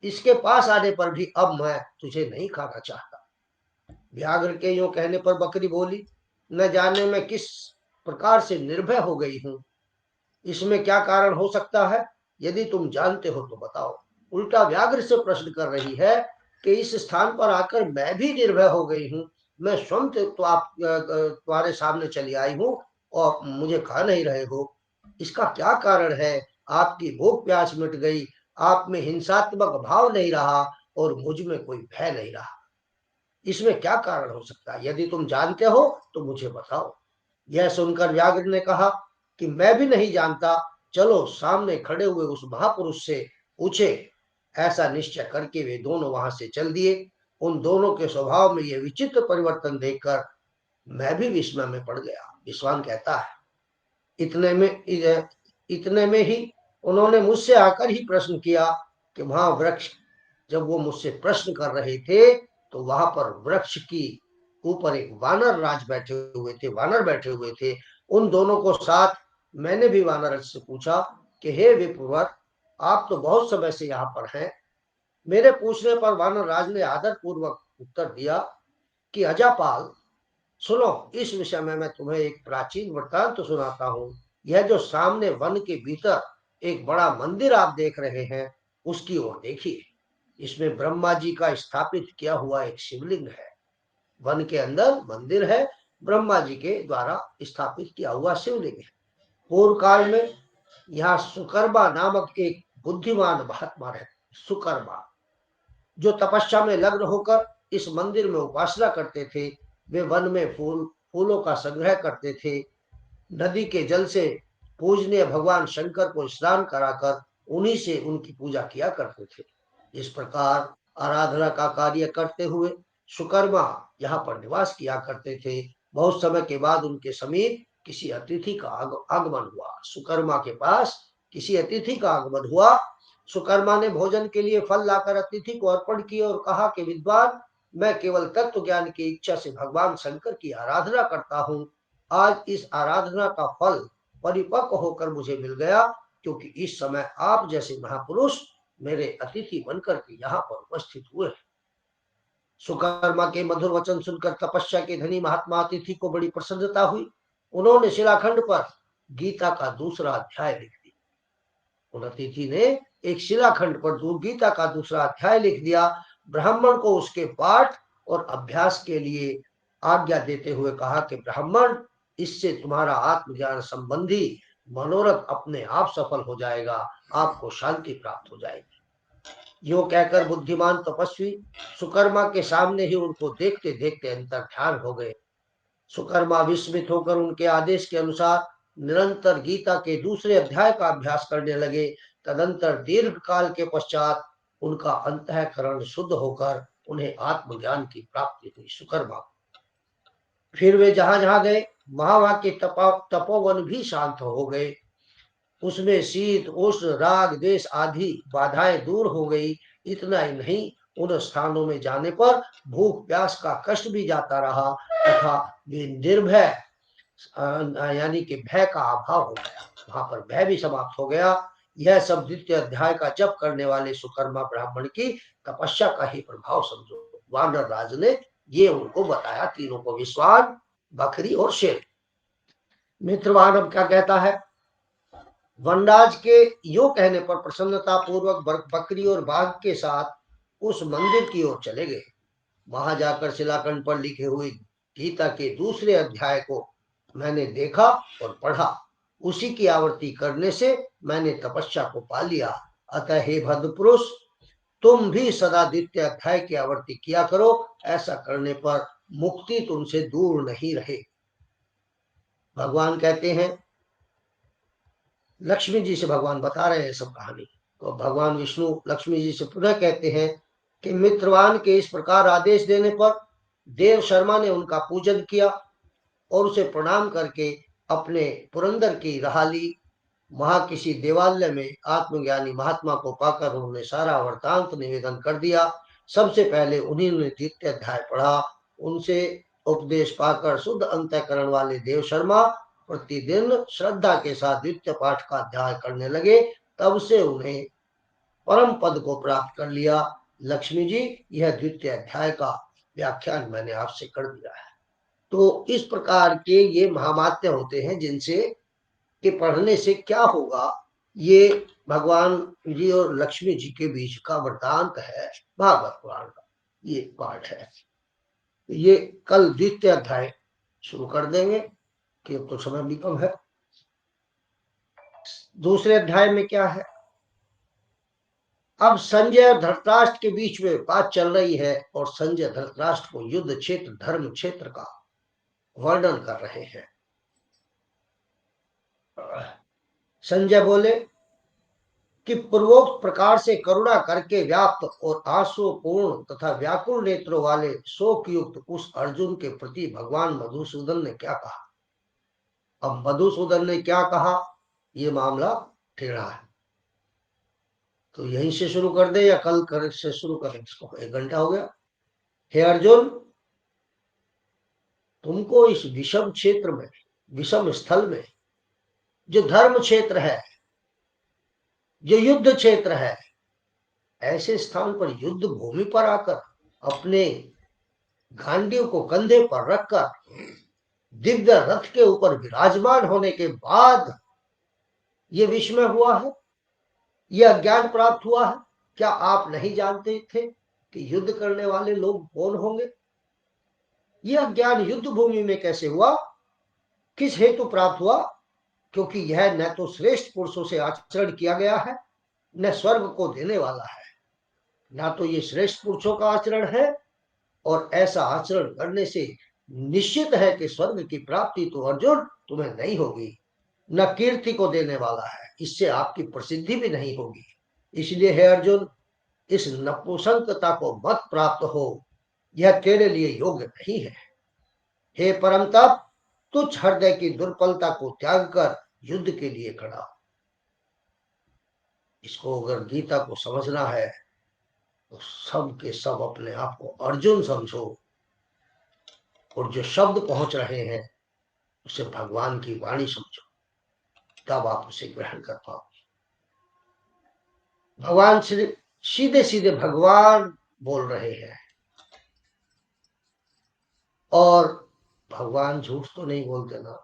इसके पास आने पर भी अब मैं तुझे नहीं खाना चाहता। व्याघ्र के यूं कहने पर बकरी बोली, न जाने मैं किस प्रकार से निर्भय हो गई हूं। इसमें क्या कारण हो सकता है? यदि तुम जानते हो तो बताओ। उल्टा व्याघ्र से प्रश्न कर रही है कि इस स्थान पर आकर मैं भी निर्भय हो गई हूं। मैं स्वयं तो आप तुम्हारे सामने चली आई हूं और मुझे खा नहीं रहे हो। इसका क्या कारण है? आपकी भूख प्यास मिट गई, आप में हिंसात्मक भाव नहीं रहा और मुझ में कोई भय नहीं रहा। इसमें क्या कारण हो सकता है? यदि तुम जानते हो तो मुझे बताओ। यह सुनकर व्याघ्र ने कहा कि मैं भी नहीं जानता, चलो सामने खड़े हुए उस महापुरुष से पूछे। ऐसा निश्चय करके वे दोनों वहां से चल दिए। उन दोनों के स्वभाव में यह विचित्र परिवर्तन देखकर मैं भी विस्मय में पड़ गया। विश्वान कहता है, इतने में ही उन्होंने मुझसे आकर ही प्रश्न किया कि वहां वृक्ष, जब वो मुझसे प्रश्न कर रहे थे तो वहां पर वृक्ष की ऊपर एक वानर वानर बैठे हुए थे। उन दोनों को साथ मैंने भी वानर से पूछा कि हे विप्रवर, आप तो बहुत समय से यहाँ पर हैं। मेरे पूछने पर वानर राज ने आदर पूर्वक उत्तर दिया कि अजापाल, सुनो, इस विषय में मैं तुम्हें एक प्राचीन वृत्तांत सुनाता हूँ। यह जो सामने वन के भीतर एक बड़ा मंदिर आप देख रहे हैं, उसकी ओर देखिए। इसमें ब्रह्मा जी का स्थापित किया हुआ एक शिवलिंग है। वन के अंदर मंदिर है, ब्रह्मा जी के द्वारा स्थापित किया हुआ शिवलिंग है। पूर्व काल में यहाँ सुकर्मा नामक एक बुद्धिमान महात्मा रहते। सुकर्मा जो तपस्या में लग्न होकर इस मंदिर में उपासना करते थे। वे वन में फूलों का संग्रह करते थे। नदी के जल से पूजनीय भगवान शंकर को स्नान कराकर उन्हीं से उनकी पूजा किया करते थे। इस प्रकार आराधना का कार्य करते हुए सुकर्मा यहाँ पर निवास किया करते थे। बहुत समय के बाद उनके समीप किसी अतिथि का आगमन हुआ। सुकर्मा के पास किसी अतिथि का आगमन हुआ। सुकर्मा ने भोजन के लिए फल लाकर अतिथि को अर्पण किया और कहा कि विद्वान, मैं केवल तत्व ज्ञान की इच्छा से भगवान शंकर की आराधना करता हूँ। आज इस आराधना का फल परिपक्व होकर मुझे मिल गया, क्योंकि इस समय आप जैसे महापुरुष मेरे अतिथि बनकर के यहाँ पर उपस्थित हुए। सुकर्मा के मधुर वचन सुनकर तपस्या के धनी महात्मा अतिथि को बड़ी प्रसन्नता हुई। उन्होंने शिलाखंड पर गीता का दूसरा अध्याय लिख दिया। उन अतिथि ने एक शिलाखंड पर गीता का दूसरा अध्याय लिख दिया। ब्राह्मण को उसके पाठ और अभ्यास के लिए आज्ञा देते हुए कहा कि ब्राह्मण, इससे तुम्हारा आत्मज्ञान संबंधी मनोरथ अपने आप सफल हो जाएगा, आपको शांति प्राप्त हो जाएगी। यो कहकर बुद्धिमान तपस्वी सुकर्मा के सामने ही उनको देखते देखते अंतर ध्यान हो गए। सुकर्मा विस्मित होकर उनके आदेश के अनुसार निरंतर गीता के दूसरे अध्याय का अभ्यास करने लगे। तदंतर दीर्घ काल के पश्चात उनका अंतःकरण शुद्ध होकर उन्हें आत्मज्ञान की प्राप्ति हुई। सुकर्मा। फिर वे जहां जहां गए वहां वहां के तपोवन भी शांत हो गए। उसमें शीत उष्ण राग द्वेष आदि बाधाएं दूर हो गई। इतना ही नहीं, उन स्थानों में जाने पर भूख प्यास का कष्ट भी जाता रहा तथा वे निर्भय यानी कि भय का अभाव हो गया। वहां पर भय भी समाप्त हो गया। यह सब द्वितीय अध्याय का जप करने वाले सुकर्मा ब्राह्मण की तपस्या का ही प्रभाव समझो। वानर राज ने ये उनको बताया, तीनों को, विश्वान, बकरी और शेर। मित्रवान अब क्या कहता है? वनराज के यो कहने पर प्रसन्नता पूर्वक बकरी और बाघ के साथ उस मंदिर की ओर चले गए। वहां जाकर शिलाखंड पर लिखे हुए गीता के दूसरे अध्याय को मैंने देखा और पढ़ा। उसी की आवृत्ति करने से मैंने तपस्या को पा लिया। अतः हे भद्र पुरुष, तुम भी सदा द्वितीय अध्याय की आवृत्ति किया करो। ऐसा करने पर मुक्ति तुमसे दूर नहीं रहे। भगवान कहते हैं, लक्ष्मी जी से भगवान बता रहे हैं सब कहानी। तो भगवान विष्णु लक्ष्मी जी से पुनः कहते हैं कि मित्रवान के इस प्रकार आदेश देने पर देव शर्मा ने उनका पूजन किया और उसे प्रणाम करके अपने पुरंदर की राह ली। वहां किसी देवालय में आत्मज्ञानी महात्मा को पाकर उन्होंने सारा वृतांत निवेदन कर दिया। सबसे पहले उन्हीं ने द्वितीय अध्याय पढ़ा। उनसे उपदेश पाकर शुद्ध अंतःकरण वाले देव शर्मा प्रतिदिन श्रद्धा के साथ द्वितीय पाठ का अध्याय करने लगे। तब से उन्हें परम पद को प्राप्त कर लिया। लक्ष्मी जी, यह द्वितीय अध्याय का व्याख्यान मैंने आपसे कर दिया है। तो इस प्रकार के ये महामात्य होते हैं जिनसे कि पढ़ने से क्या होगा, ये भगवान जी और लक्ष्मी जी के बीच का वृतांत है भागवत पुराण का। ये पाठ है। ये कल द्वितीय अध्याय शुरू कर देंगे कि अब तो समय भी कम है। दूसरे अध्याय में क्या है? अब संजय और धृतराष्ट्र के बीच में बात चल रही है और संजय धृतराष्ट्र को युद्ध क्षेत्र धर्म क्षेत्र का वर्णन कर रहे हैं। संजय बोले कि पूर्वोक्त प्रकार से करुणा करके व्याप्त और आंसुपूर्ण तथा व्याकुल नेत्रों वाले शोक युक्त उस अर्जुन के प्रति भगवान मधुसूदन ने क्या कहा। अब मधुसूदन ने क्या कहा, ये मामला टेढ़ा है। तो यहीं से शुरू कर दे या कल से शुरू करें इसको? 1 घंटा हो गया। हे अर्जुन, तुमको इस विषम क्षेत्र में, विषम स्थल में, जो धर्म क्षेत्र है, जो युद्ध क्षेत्र है, ऐसे स्थान पर युद्ध भूमि पर आकर अपने गांडीव को कंधे पर रखकर दिव्य रथ के ऊपर विराजमान होने के बाद ये विस्मय हुआ है, यह ज्ञान प्राप्त हुआ है। क्या आप नहीं जानते थे कि युद्ध करने वाले लोग कौन होंगे? यह ज्ञान युद्ध भूमि में कैसे हुआ, किस हेतु प्राप्त हुआ? क्योंकि यह न तो श्रेष्ठ पुरुषों से आचरण किया गया है, न स्वर्ग को देने वाला है। ना तो ये श्रेष्ठ पुरुषों का आचरण है, और ऐसा आचरण करने से निश्चित है कि स्वर्ग की प्राप्ति तो अर्जुन तुम्हें नहीं होगी, न कीर्ति को देने वाला है, इससे आपकी प्रसिद्धि भी नहीं होगी। इसलिए हे अर्जुन, इस नपुंसकता को मत प्राप्त हो, यह तेरे लिए योग्य नहीं है। हे परम तप, तुच्छ हृदय की दुर्बलता को त्याग कर युद्ध के लिए खड़ा हो। इसको अगर गीता को समझना है तो सब के सब अपने आप को अर्जुन समझो, और जो शब्द पहुंच रहे हैं उसे भगवान की वाणी समझो, तब आप उसे ग्रहण कर पाओ। भगवान श्री सीधे सीधे भगवान बोल रहे हैं, और भगवान झूठ तो नहीं बोलते ना,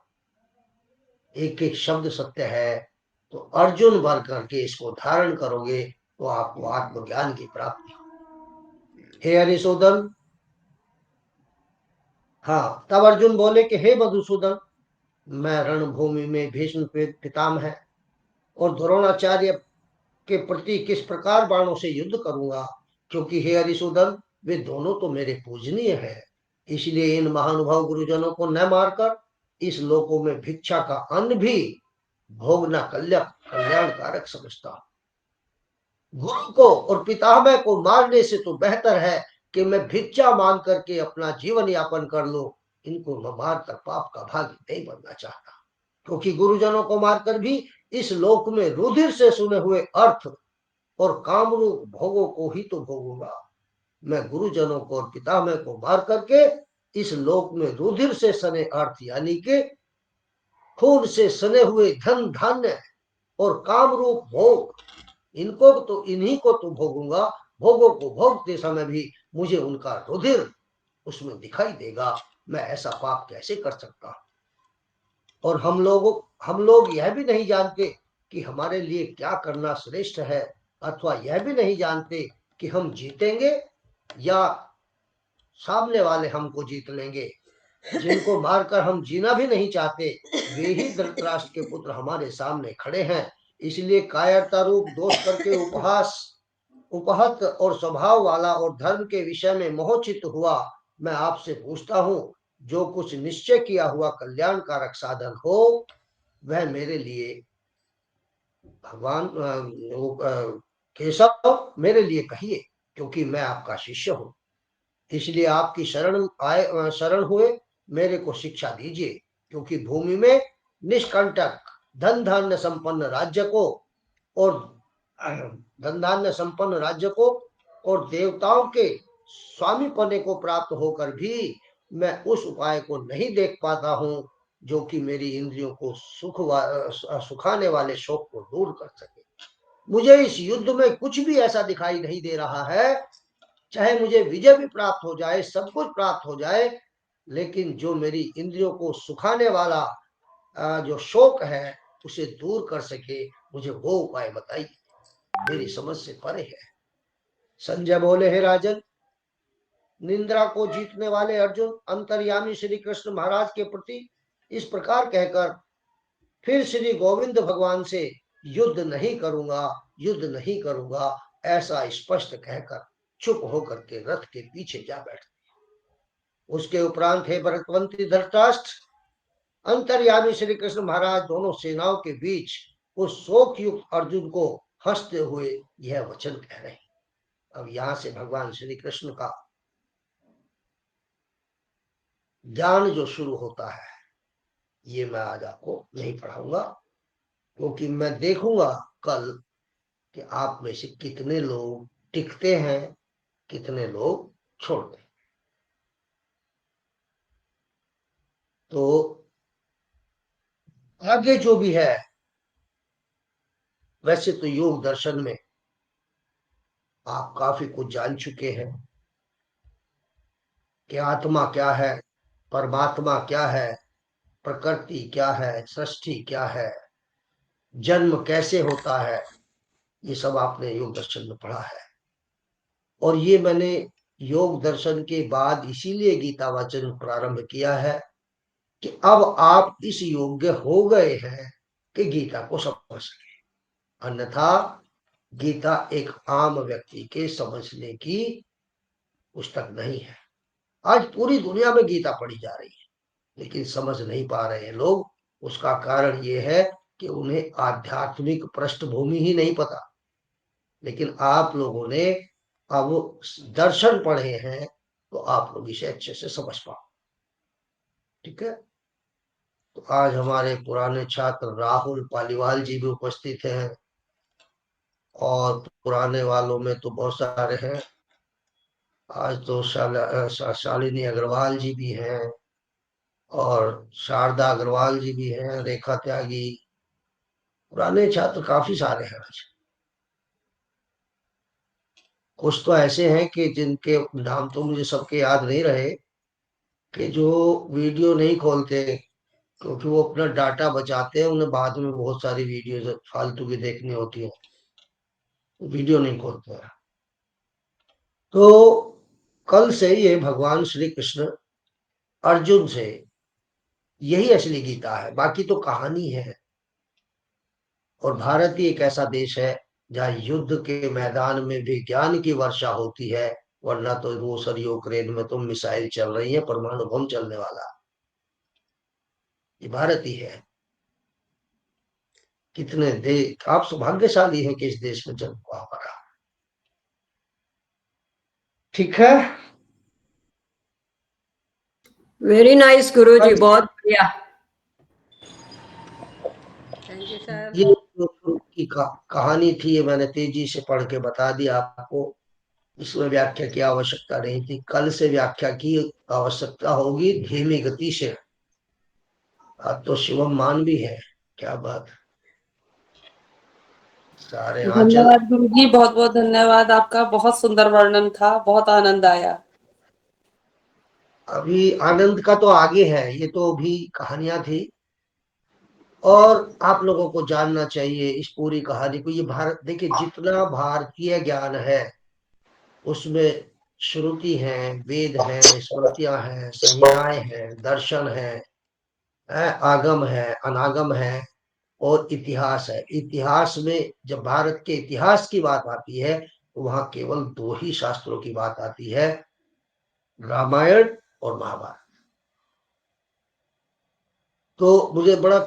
एक एक शब्द सत्य है। तो अर्जुन भर करके इसको धारण करोगे तो आपको आत्मज्ञान की प्राप्ति हो। हे हरिसूदन, हाँ, तब अर्जुन बोले कि हे मधुसूदन, मैं रणभूमि में भीष्म पितामह और द्रोणाचार्य के प्रति किस प्रकार बाणों से युद्ध करूंगा, क्योंकि हे हरिसूदन, वे दोनों तो मेरे पूजनीय हैं। इसलिए इन महानुभाव गुरुजनों को न मारकर इस लोकों में भिक्षा का अन्न भी भोगना कल्याणकारक समझता। गुरु को और पितामह को मारने से तो बेहतर है कि मैं भिक्षा मांग करके अपना जीवन यापन कर लूं, इनको मैं मारकर पाप का भागी नहीं बनना चाहता, क्योंकि गुरुजनों को मारकर भी इस लोक में रुधिर से सुने हुए अर्थ और कामरूप भोगों को ही तो भोगूंगा। मैं गुरुजनों को और पितामह को मार करके इस लोक में रुधिर से सने अर्थ यानी के खून से सने हुए धन धान्य और कामरूप भोग, इनको तो इन्हीं को तो भोगूंगा। भोगों को भोगते समय भी मुझे उनका रुधिर उसमें दिखाई देगा। मैं ऐसा पाप कैसे कर सकता हूं? और हम लोग यह भी नहीं जानते कि हमारे लिए क्या करना श्रेष्ठ है, अथवा यह भी नहीं जानते कि हम जीतेंगे या सामने वाले हमको जीत लेंगे। जिनको मारकर हम जीना भी नहीं चाहते, वे ही धृतराष्ट्र के पुत्र हमारे सामने खड़े हैं। इसलिए कायरता रूप दोष करके उपहत और स्वभाव वाला और धर्म के विषय में मोहचित हुआ मैं आपसे पूछता हूं, जो कुछ निश्चय किया हुआ कल्याणकारक साधन हो वह मेरे लिए भगवान केशव मेरे लिए कहिए, क्योंकि मैं आपका शिष्य हूं। इसलिए आपकी शरण हुए मेरे को शिक्षा दीजिए, क्योंकि भूमि में निष्कंटक धन धान्य संपन्न राज्य को और धन धान्य संपन्न राज्य को और देवताओं के स्वामी पने को प्राप्त होकर भी मैं उस उपाय को नहीं देख पाता हूं जो कि मेरी इंद्रियों को सुखाने वाले शोक को दूर कर सके। मुझे इस युद्ध में कुछ भी ऐसा दिखाई नहीं दे रहा है, चाहे मुझे विजय भी प्राप्त हो जाए, सब कुछ प्राप्त हो जाए, लेकिन जो मेरी इंद्रियों को सुखाने वाला जो शोक है उसे दूर कर सके, मुझे वो उपाय बताइए, मेरी समझ से परे है। संजय बोले, हे राजन, निंद्रा को जीतने वाले अर्जुन अंतर्यामी श्री कृष्ण महाराज के प्रति इस प्रकार कहकर फिर श्री गोविंद भगवान से युद्ध नहीं करूंगा, युद्ध नहीं करूंगा ऐसा स्पष्ट कहकर चुप होकर के रथ के पीछे जा बैठते। उसके उपरांत हे भरतवंती धृतराष्ट्र, अंतर्यामी श्री कृष्ण महाराज दोनों सेनाओं के बीच उस शोक युक्त अर्जुन को हंसते हुए यह वचन कह रहे हैं। अब यहां से भगवान श्री कृष्ण का ज्ञान जो शुरू होता है, ये मैं आज आपको नहीं पढ़ाऊंगा, क्योंकि मैं देखूंगा कल कि आप में से कितने लोग टिकते हैं, कितने लोग छोड़ते हैं। तो आगे जो भी है, वैसे तो योग दर्शन में आप काफी कुछ जान चुके हैं कि आत्मा क्या है, परमात्मा क्या है, प्रकृति क्या है, सृष्टि क्या है, जन्म कैसे होता है, ये सब आपने योग दर्शन में पढ़ा है। और ये मैंने योग दर्शन के बाद इसीलिए गीता वाचन प्रारंभ किया है कि अब आप इस योग्य हो गए हैं कि गीता को समझ सके। अन्यथा गीता एक आम व्यक्ति के समझने की पुस्तक नहीं है। आज पूरी दुनिया में गीता पढ़ी जा रही है, लेकिन समझ नहीं पा रहे हैं लोग। उसका कारण ये है कि उन्हें आध्यात्मिक पृष्ठभूमि ही नहीं पता। लेकिन आप लोगों ने अब दर्शन पढ़े हैं तो आप लोग इसे अच्छे से समझ पाओ। ठीक है, तो आज हमारे पुराने छात्र राहुल पालीवाल जी भी उपस्थित हैं, और पुराने वालों में तो बहुत सारे हैं। आज तो शालिनी अग्रवाल जी भी हैं, और शारदा अग्रवाल जी भी हैं, रेखा त्यागी, पुराने छात्र काफी सारे हैं आज। कुछ तो ऐसे हैं कि जिनके नाम तो मुझे सबके याद नहीं रहे, कि जो वीडियो नहीं खोलते, क्योंकि वो अपना डाटा बचाते हैं, उन्हें बाद में बहुत सारी वीडियो फालतू की देखनी होती है, वीडियो नहीं खोलते हैं। तो कल से ये भगवान श्री कृष्ण अर्जुन से, यही असली गीता है, बाकी तो कहानी है। और भारत ही एक ऐसा देश है जहाँ युद्ध के मैदान में भी ज्ञान की वर्षा होती है, वरना तो रूस और यूक्रेन में तो मिसाइल चल रही है, परमाणु बम चलने वाला। ये भारत ही है। कितने देश, आप सौभाग्यशाली हैं कि इस देश में जन्म हुआ हमारा। ठीक है। वेरी नाइस गुरुजी, बहुत बढ़िया। Thank you sir. ये जो शुरू की कहानी थी, ये मैंने तेजी से पढ़ के बता दिया आपको। इसमें व्याख्या की आवश्यकता नहीं थी, कल से व्याख्या की आवश्यकता होगी धीमी गति से। अब तो शिवम मान भी है, क्या बात। सारे आंचल। धन्यवाद गुरुजी, बहुत बहुत धन्यवाद आपका, बहुत सुंदर वर्णन था, बहुत आनंद आया। अभी आनंद का तो आगे है, ये तो अभी कहानियां थी। और आप लोगों को जानना चाहिए इस पूरी कहानी को। ये भारत, देखिए जितना भारतीय ज्ञान है उसमें श्रुति हैं, वेद हैं, स्मृतियां हैं, संज्ञाएं हैं, दर्शन है, आगम है, अनागम है और इतिहास है। इतिहास में जब भारत के इतिहास की बात आती है तो वहां केवल दो ही शास्त्रों की बात आती है, रामायण और महाभारत। तो मुझे बड़ा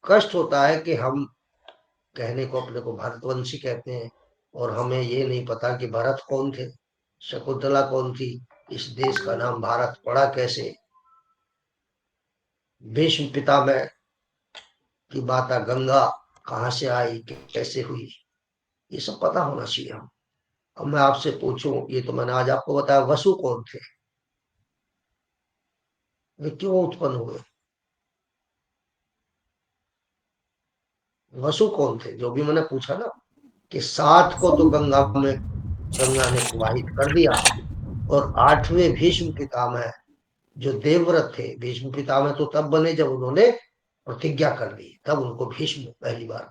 कष्ट होता है कि हम कहने को अपने को भारतवंशी कहते हैं और हमें ये नहीं पता कि भरत कौन थे, शकुंतला कौन थी, इस देश का नाम भारत पड़ा कैसे, भीष्म पितामह की माता गंगा कहाँ से आई, कैसे हुई, ये सब पता होना चाहिए हम। अब मैं आपसे पूछूं, ये तो मैंने आज आपको बताया, वसु कौन थे, वे क्यों उत्पन्न हुए, वसु कौन थे, जो भी मैंने पूछा ना, कि 7 को तो गंगा ने प्रवाहित कर दिया और 8वें भीष्म पितामह जो देवव्रत थे, भीष्म पितामह तो तब बने जब उन्होंने प्रतिज्ञा कर ली, तब उनको भीष्म पहली बार।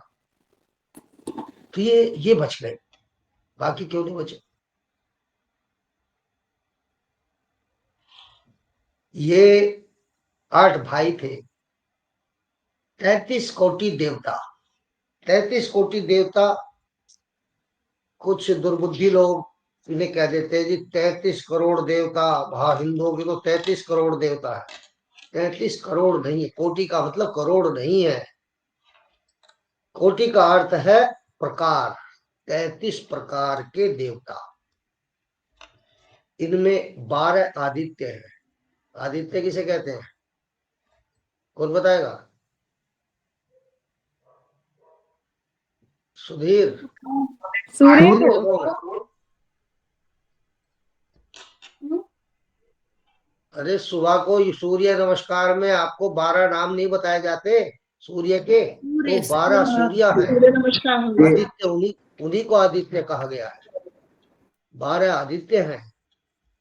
तो ये बच गए, बाकी क्यों नहीं बचे। ये 8 भाई थे, 33 कोटि देवता। 33 कोटि देवता, कुछ दुर्बुद्धि लोग इन्हें कह देते हैं जी 33 करोड़ देवता। हिंदुओं के तो 33 करोड़ देवता है। 33 करोड़ नहीं है, कोटि का मतलब करोड़ नहीं है, कोटि का अर्थ है प्रकार। 33 प्रकार के देवता, इनमें 12 आदित्य हैं। आदित्य किसे कहते हैं, कौन बताएगा, सुधीर। सूर्य सूर्य को। कौन है? अरे सुबह को सूर्य नमस्कार में आपको 12 नाम नहीं बताए जाते सूर्य के, वो 12 सूर्य हैं। सूर्य नमस्कार हो गया। आदित्य उन्हीं उन्हीं को आदित्य कहा गया है। 12 आदित्य हैं,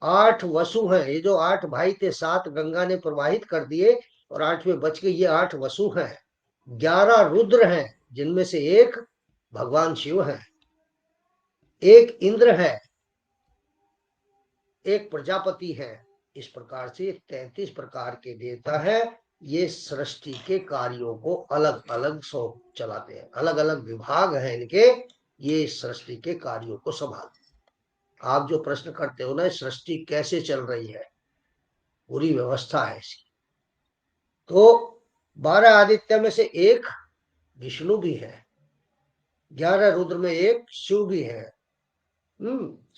8 वसु हैं। ये जो 8 भाई थे, 7 गंगा ने प्रवाहित कर दिए और 8वें बच गए, ये 8 वसु हैं। 11 रुद्र हैं, जिनमें से एक भगवान शिव है, एक इंद्र है, एक प्रजापति है। इस प्रकार से 33 प्रकार के देवता है। ये सृष्टि के कार्यों को अलग अलग सौ चलाते हैं, अलग अलग विभाग हैं इनके, ये सृष्टि के कार्यों को संभालते हैं। आप जो प्रश्न करते हो ना, सृष्टि कैसे चल रही है, पूरी व्यवस्था है इसकी। तो 12 आदित्य में से एक विष्णु भी है, 11 रुद्र में एक शिव भी है।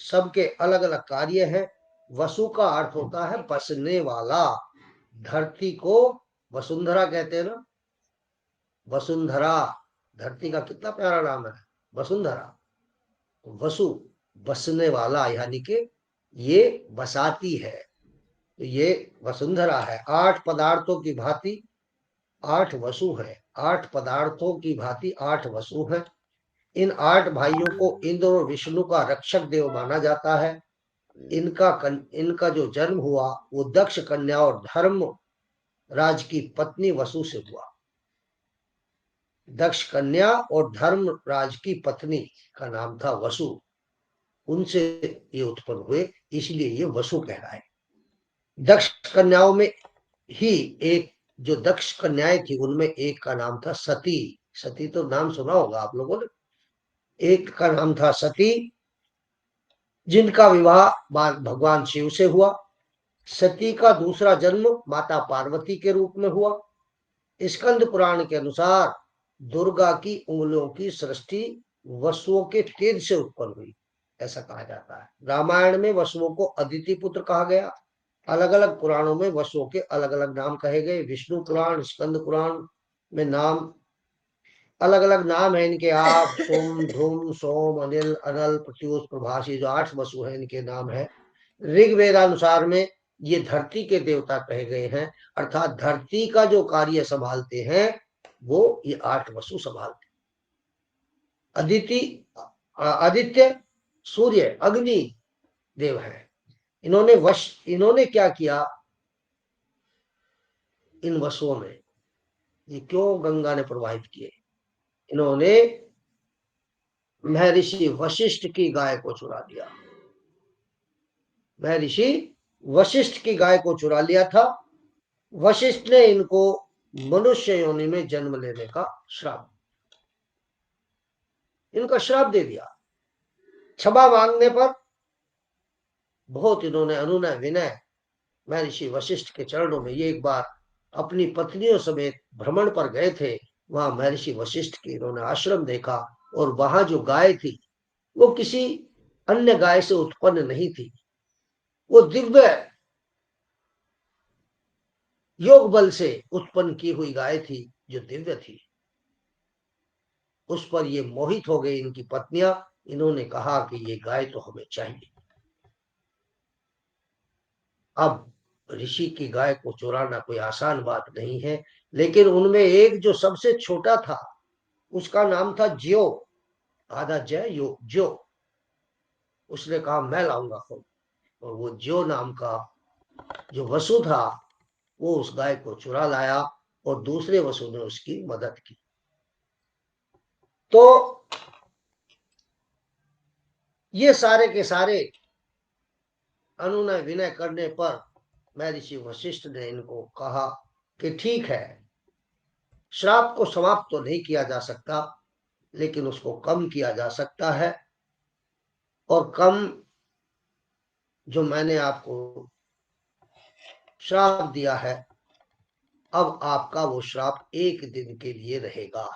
सबके अलग अलग कार्य है। वसु का अर्थ होता है बसने वाला। धरती को वसुंधरा कहते हैं ना, वसुंधरा, धरती का कितना प्यारा नाम है, वसुंधरा। वसु बसने वाला, यानी कि ये बसाती है, तो ये वसुंधरा है। 8 पदार्थों की भांति 8 वसु है, 8 पदार्थों की भांति 8 वसु है। इन 8 भाइयों को इंद्र और विष्णु का रक्षक देव माना जाता है। इनका जो जन्म हुआ वो दक्ष कन्या और धर्म राज की पत्नी वसु से हुआ। दक्ष कन्या और धर्म राज की पत्नी का नाम था वसु, उनसे ये उत्पन्न हुए, इसलिए ये वसु कहलाए। दक्ष कन्याओं में ही एक, जो दक्ष कन्याएं थी उनमें एक का नाम था सती। सती तो नाम सुना होगा आप लोगों ने। एक का नाम था सती, जिनका विवाह भगवान शिव से हुआ। सती का दूसरा जन्म माता पार्वती के रूप में हुआ। स्कंद पुराण के अनुसार दुर्गा की उंगलियों की सृष्टि वसुओं के तेज से उत्पन्न हुई। ऐसा कहा जाता है। रामायण में वसुओं को अदिति पुत्र कहा गया। अलग अलग पुराणों में वसुओं के अलग अलग नाम कहे गए। विष्णु पुराण, स्कंद पुराण में नाम अलग अलग नाम है इनके। आप, सोम, धूम, सोम, अनिल, अनल, प्रत्युष, प्रभास, ये जो 8 वसु हैं इनके नाम है। ऋग्वेदानुसार में ये धरती के देवता कहे गए हैं, अर्थात धरती का जो कार्य संभालते हैं वो ये 8 वसु संभालते हैं। आदित्य, सूर्य, अग्नि देव है। इन्होंने क्या किया, इन वसुओं ने ये क्यों गंगा ने प्रवाहित किए, इन्होंने महर्षि वशिष्ठ की गाय को चुरा लिया। महर्षि वशिष्ठ की गाय को चुरा लिया था। वशिष्ठ ने इनको मनुष्य योनि में जन्म लेने का श्राप, इनका श्राप दे दिया। क्षमा मांगने पर बहुत इन्होंने अनुनय विनय महर्षि वशिष्ठ के चरणों में, ये एक बार अपनी पत्नियों समेत भ्रमण पर गए थे। वहां महर्षि वशिष्ठ के इन्होंने आश्रम देखा और वहां जो गाय थी वो किसी अन्य गाय से उत्पन्न नहीं थी। वो दिव्य योग बल से उत्पन्न की हुई गाय थी जो दिव्य थी। उस पर ये मोहित हो गई इनकी पत्नियां। इन्होंने कहा कि ये गाय तो हमें चाहिए। अब ऋषि की गाय को चुराना कोई आसान बात नहीं है, लेकिन उनमें एक जो सबसे छोटा था उसका नाम था ज्यो, आधा जय यो ज्यो। उसने कहा मैं लाऊंगा खुद, और वो ज्यो नाम का जो वसु था वो उस गाय को चुरा लाया और दूसरे वसु ने उसकी मदद की। तो ये सारे के सारे अनुनय विनय करने पर महर्षि वशिष्ठ ने इनको कहा कि ठीक है, श्राप को समाप्त तो नहीं किया जा सकता, लेकिन उसको कम किया जा सकता है। और कम जो मैंने आपको श्राप दिया है, अब आपका वो श्राप 1 दिन के लिए रहेगा।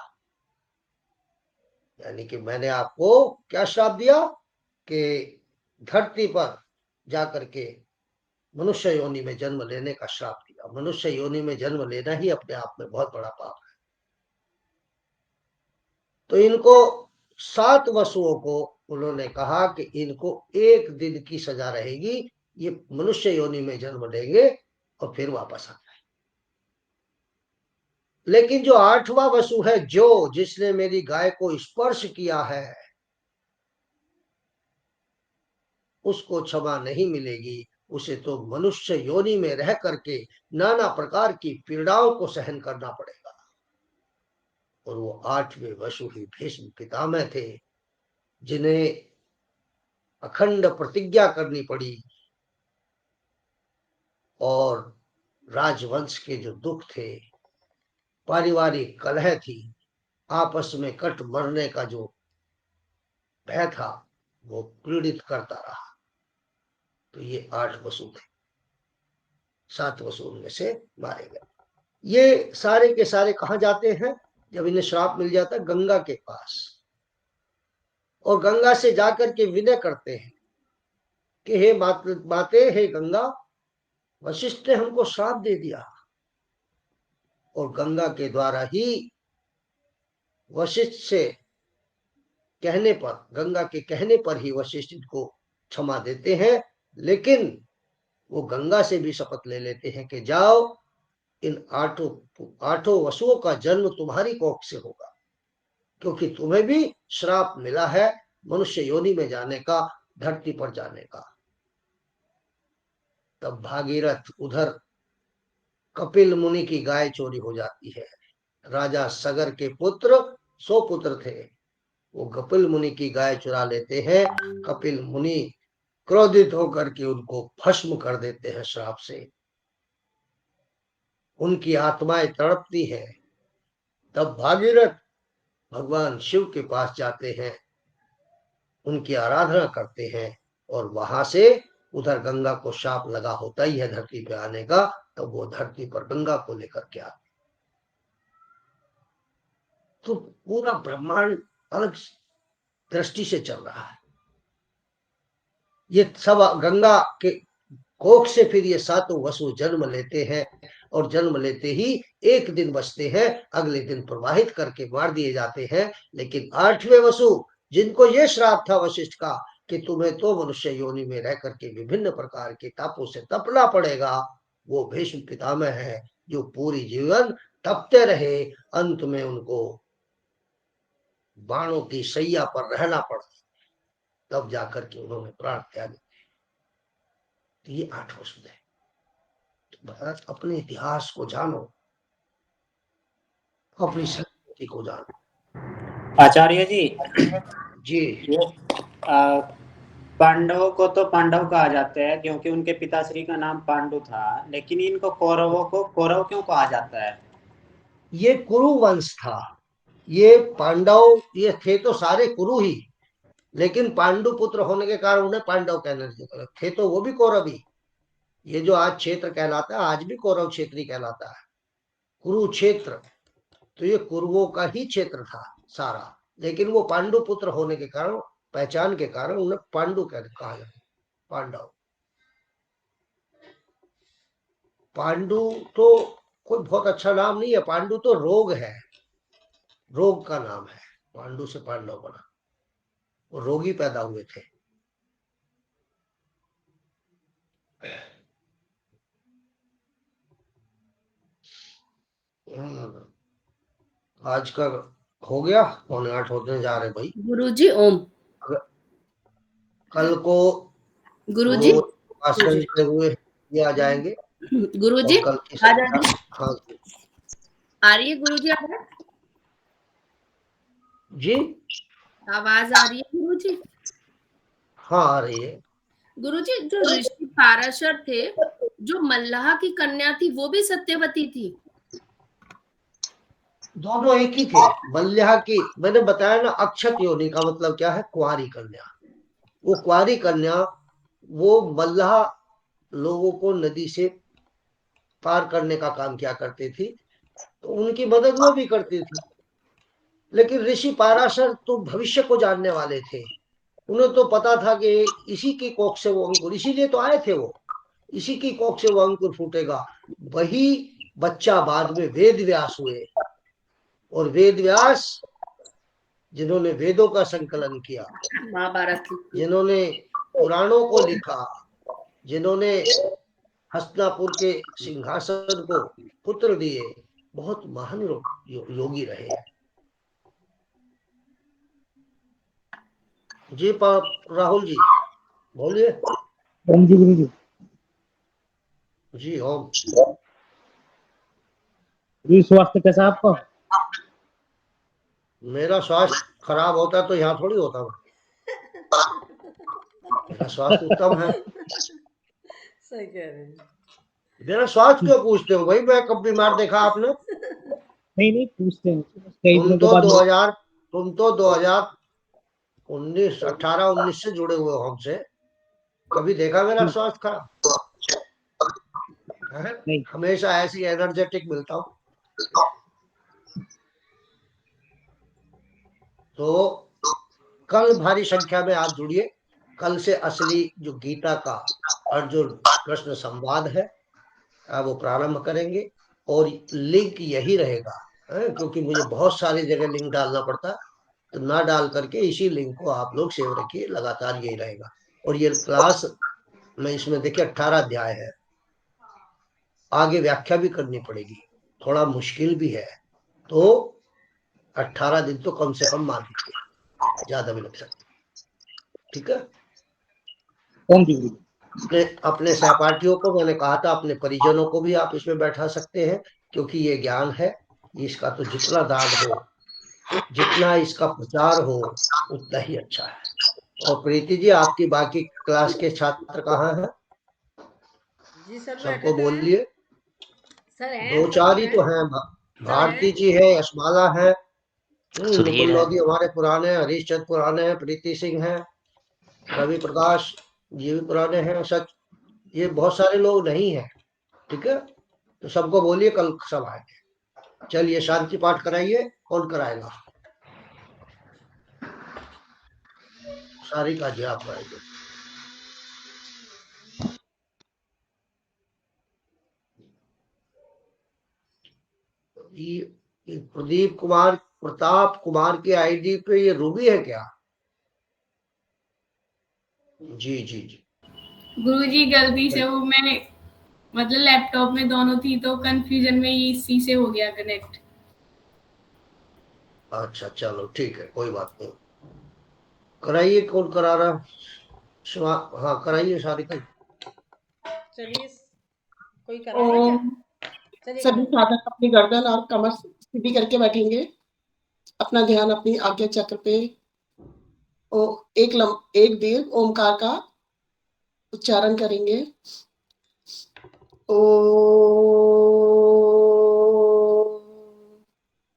यानी कि मैंने आपको क्या श्राप दिया कि धरती पर जाकर के मनुष्य योनि में जन्म लेने का श्राप दिया। मनुष्य योनि में जन्म लेना ही अपने आप में बहुत बड़ा पाप है। तो इनको 7 वसुओं को उन्होंने कहा कि इनको 1 दिन की सजा रहेगी, ये मनुष्य योनि में जन्म लेंगे और फिर वापस आ जाए। लेकिन जो 8वां वसु है, जो जिसने मेरी गाय को स्पर्श किया है, उसको क्षमा नहीं मिलेगी। उसे तो मनुष्य योनि में रह करके नाना प्रकार की पीड़ाओं को सहन करना पड़ेगा। और वो 8वें वसु ही भीष्म पितामह थे, जिन्हें अखंड प्रतिज्ञा करनी पड़ी और राजवंश के जो दुख थे, पारिवारिक कलह थी, आपस में कट मरने का जो भय था, वो पीड़ित करता रहा। तो ये 8 वसु थे, 7 वसु उनमें से मारे गए। ये सारे के सारे कहाँ जाते हैं जब इन्हें श्राप मिल जाता है? गंगा के पास। और गंगा से जाकर के विनय करते हैं कि हे माते, हे गंगा, वशिष्ठ ने हमको श्राप दे दिया। और गंगा के द्वारा ही वशिष्ठ से कहने पर, गंगा के कहने पर ही वशिष्ठ को क्षमा देते हैं। लेकिन वो गंगा से भी शपथ ले लेते हैं कि जाओ, इन 8 वसुओं का जन्म तुम्हारी कोख से होगा, क्योंकि तुम्हें भी श्राप मिला है मनुष्य योनि में जाने का, धरती पर जाने का। तब भागीरथ, उधर कपिल मुनि की गाय चोरी हो जाती है। राजा सगर के पुत्र 100 पुत्र थे, वो कपिल मुनि की गाय चुरा लेते हैं। कपिल मुनि क्रोधित होकर के उनको भस्म कर देते हैं श्राप से। उनकी आत्माएं तड़पती हैं। तब भागीरथ भगवान शिव के पास जाते हैं, उनकी आराधना करते हैं, और वहां से उधर गंगा को शाप लगा होता ही है धरती पे आने का, तो वो धरती पर गंगा को लेकर के आते। तो पूरा ब्रह्मांड अलग दृष्टि से चल रहा है। ये सब गंगा के कोख से फिर ये सातों वसु जन्म लेते हैं और जन्म लेते ही एक दिन बचते हैं, अगले दिन प्रवाहित करके मार दिए जाते हैं। लेकिन 8वें वसु, जिनको ये श्राप था वशिष्ठ का कि तुम्हें तो मनुष्य योनि में रह करके विभिन्न प्रकार के तापों से तपना पड़ेगा, वो भीष्म पितामह है जो पूरी जीवन तपते रहे। अंत में उनको बाणों की शैया पर रहना पड़ा, तब जाकर के उन्होंने प्राण त्याग। तो ये 8 वसु है। तो भारत अपने इतिहास को जानो, अपनी संस्कृति को जानो। आचार्य जी, जी ये पांडवों को तो पांडव कहा जाता है क्योंकि उनके पिताश्री का नाम पांडु था, लेकिन इनको कौरवों को कौरव क्यों कहा जाता है? ये कुरु वंश था। ये पांडव ये थे तो सारे कुरु ही, लेकिन पांडु पुत्र होने के कारण उन्हें पांडव कहने लगे। थे तो वो भी कौरव ही। ये जो आज क्षेत्र कहलाता है, आज भी कौरव क्षेत्र ही कहलाता है, कुरुक्षेत्र। तो ये कुरुओं का ही क्षेत्र था सारा, लेकिन वो पांडु पुत्र होने के कारण, पहचान के कारण उन्हें पांडु कहा जाता, पांडव। पांडु तो कोई बहुत अच्छा नाम नहीं है, पांडु तो रोग है, रोग का नाम है। पांडु से पांडव बना, वो रोगी पैदा हुए थे। आज का हो गया, 7:45 होने जा रहे भाई। गुरुजी ओम। कल को गुरुजी वो आश्रम से हुए ये आ जाएंगे गुरुजी और कल की आ संख्या। रही हाँ आ रही है गुरुजी आवाज? जी, आवाज आ रही है गुरुजी? हाँ आ रही है। गुरुजी, जो ऋषि पाराशर थे, जो मल्लाह की कन्या थी, वो भी सत्यवती थी? दोनों एक ही थे। मल्लाह की मैंने बताया ना, अक्षत योनि का मतलब क्या है, कुंवारी कन्या। वो कुंवारी कन्या वो मल्लाह लोगों को नदी से पार करने का काम किया करती थी, तो उनकी मदद वो भी करती थी। लेकिन ऋषि पाराशर तो भविष्य को जानने वाले थे। उन्हें तो पता था कि इसी की कोख से वो अंकुर, इसीलिए तो आए थे वो, इसी की कोख से वो अंकुर फूटेगा। वही बच्चा बाद में वेद व्यास हुए, और वेद व्यास जिन्होंने वेदों का संकलन किया, महाभारत की। जिन्होंने पुराणों को लिखा, जिन्होंने हस्तिनापुर के सिंहासन को पुत्र दिए, बहुत महान योगी रहे हैं। जी राहुल जी बोलिए। ओम जी गुरु जी। जी ओम। जी स्वास्थ्य कैसा आपका? मेरा स्वास्थ्य खराब होता तो यहाँ थोड़ी होता। मेरा स्वास्थ्य उत्तम है। सही कह रहे हैं। मेरा स्वास्थ्य क्यों पूछते हो भाई? मैं कब बीमार देखा आपने? नहीं नहीं पूछते हैं, कई तुम दिनों के तो बाद। 2019 18 19 से जुड़े हुए हो हमसे, कभी देखा मेरा स्वास्थ्य खराब है? नहीं। हमेशा ऐसी एनर्जेटिक मिलता हूँ। तो कल भारी संख्या में आप जुड़िए। कल से असली जो गीता का अर्जुन कृष्ण संवाद है वो प्रारंभ करेंगे, और लिंक यही रहेगा, क्योंकि मुझे बहुत सारी जगह लिंक डालना पड़ता, तो ना डाल करके इसी लिंक को आप लोग सेव रखिए, लगातार यही रहेगा। और ये क्लास में इसमें देखिए 18 अध्याय है, आगे व्याख्या भी करनी पड़ेगी, थोड़ा मुश्किल भी है। तो 18 दिन तो कम से कम मान लीजिए, ज्यादा भी लग सकती। ठीक है। ओम जी गुरु जी। अपने सहपाठियों को मैंने कहा था, अपने परिजनों को भी आप इसमें बैठा सकते हैं, क्योंकि ये ज्ञान है, इसका तो जितना दान हो, जितना इसका प्रचार हो, उतना ही अच्छा है। और प्रीति जी, आपकी बाकी क्लास के छात्र कहाँ हैं? जी सर बैठे सबको तो हैं। बोलिए। सर हैं, 2-4 ही हैं। तो हैं। सर भारती हैं। जी है, यशमाला है, मुकुल सुधीर है। लोधी हमारे पुराने हैं, हरीश चंद पुराने हैं, प्रीति सिंह है, रवि प्रकाश ये भी पुराने हैं। सच ये बहुत सारे लोग नहीं है। ठीक है, तो सबको बोलिए कल सब आएंगे। चलिए शांति पाठ कराइए। कौन कराएगा? सारी का जी आप कराइए। ये प्रदीप कुमार, प्रताप कुमार की आईडी पे ये रूबी है क्या? जी जी जी। गुरुजी गलती से वो मैं मतलब लैपटॉप में दोनों थी तो कंफ्यूजन में ये इसी से हो गया कनेक्ट। अच्छा चलो ठीक है, कोई बात नहीं। कराइए, कौन करा रहा? शिवा, हाँ कराइए सारिका। चलिए, कोई कराएगा क्या? ओम। चलिए सभी करो। साधक अपनी गर्दन और कमर सीधी करके बैठेंगे। अपना ध्यान अपनी आज्ञा चक्र पे एक दीर्घ ओमकार का उच्चारण करेंगे।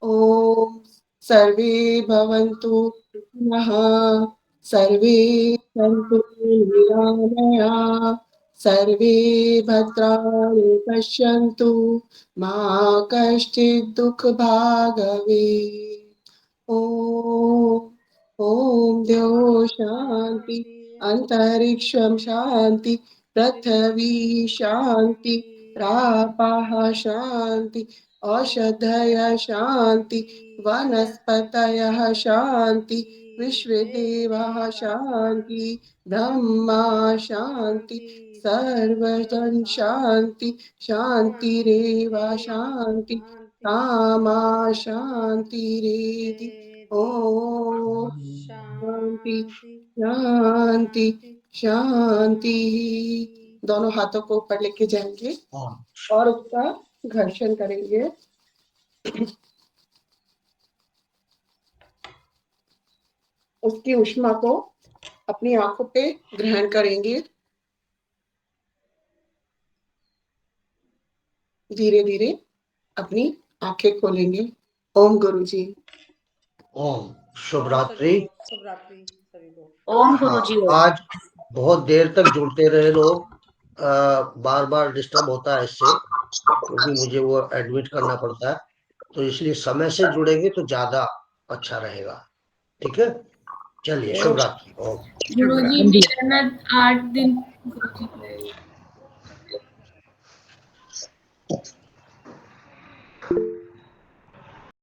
ओम सर्वे भवन्तु सुखिनः, सर्वे सन्तु निरामया, सर्वे भद्राणि पश्यन्तु, मा कश्चित् दुःखभाग् भवेत्। ओम द्यो शांति, अंतरिक्षम शांति, पृथ्वी शांति, रापाः शांति, औषधयः शांति, वनस्पतयः शांति, विश्वदेवाः शांति, ब्रह्मा शांति, सर्वजन शांति, शांतिरेव शांति, कामा शांतिरेधि। ओम शांति शांति शांति। दोनों हाथों को ऊपर लेके जाएंगे और उसका घर्षण करेंगे। उसकी ऊष्मा को अपनी आंखों पे ग्रहण करेंगे। धीरे धीरे अपनी आंखें खोलेंगे। ओम गुरुजी। ओम शुभ रात्रि। शुभ रात्रि सभी को। ओम हाँ, गुरुजी ओम। आज बहुत देर तक जुड़ते रहे लोग। बार बार डिस्टर्ब होता है इससे, क्योंकि मुझे वो एडमिट करना पड़ता है, तो इसलिए समय से जुड़ेंगे तो ज्यादा अच्छा रहेगा। ठीक है, चलिए शुभ रात्रि। ओम। गुरुजी मेरा ना 8 दिन गुरुजी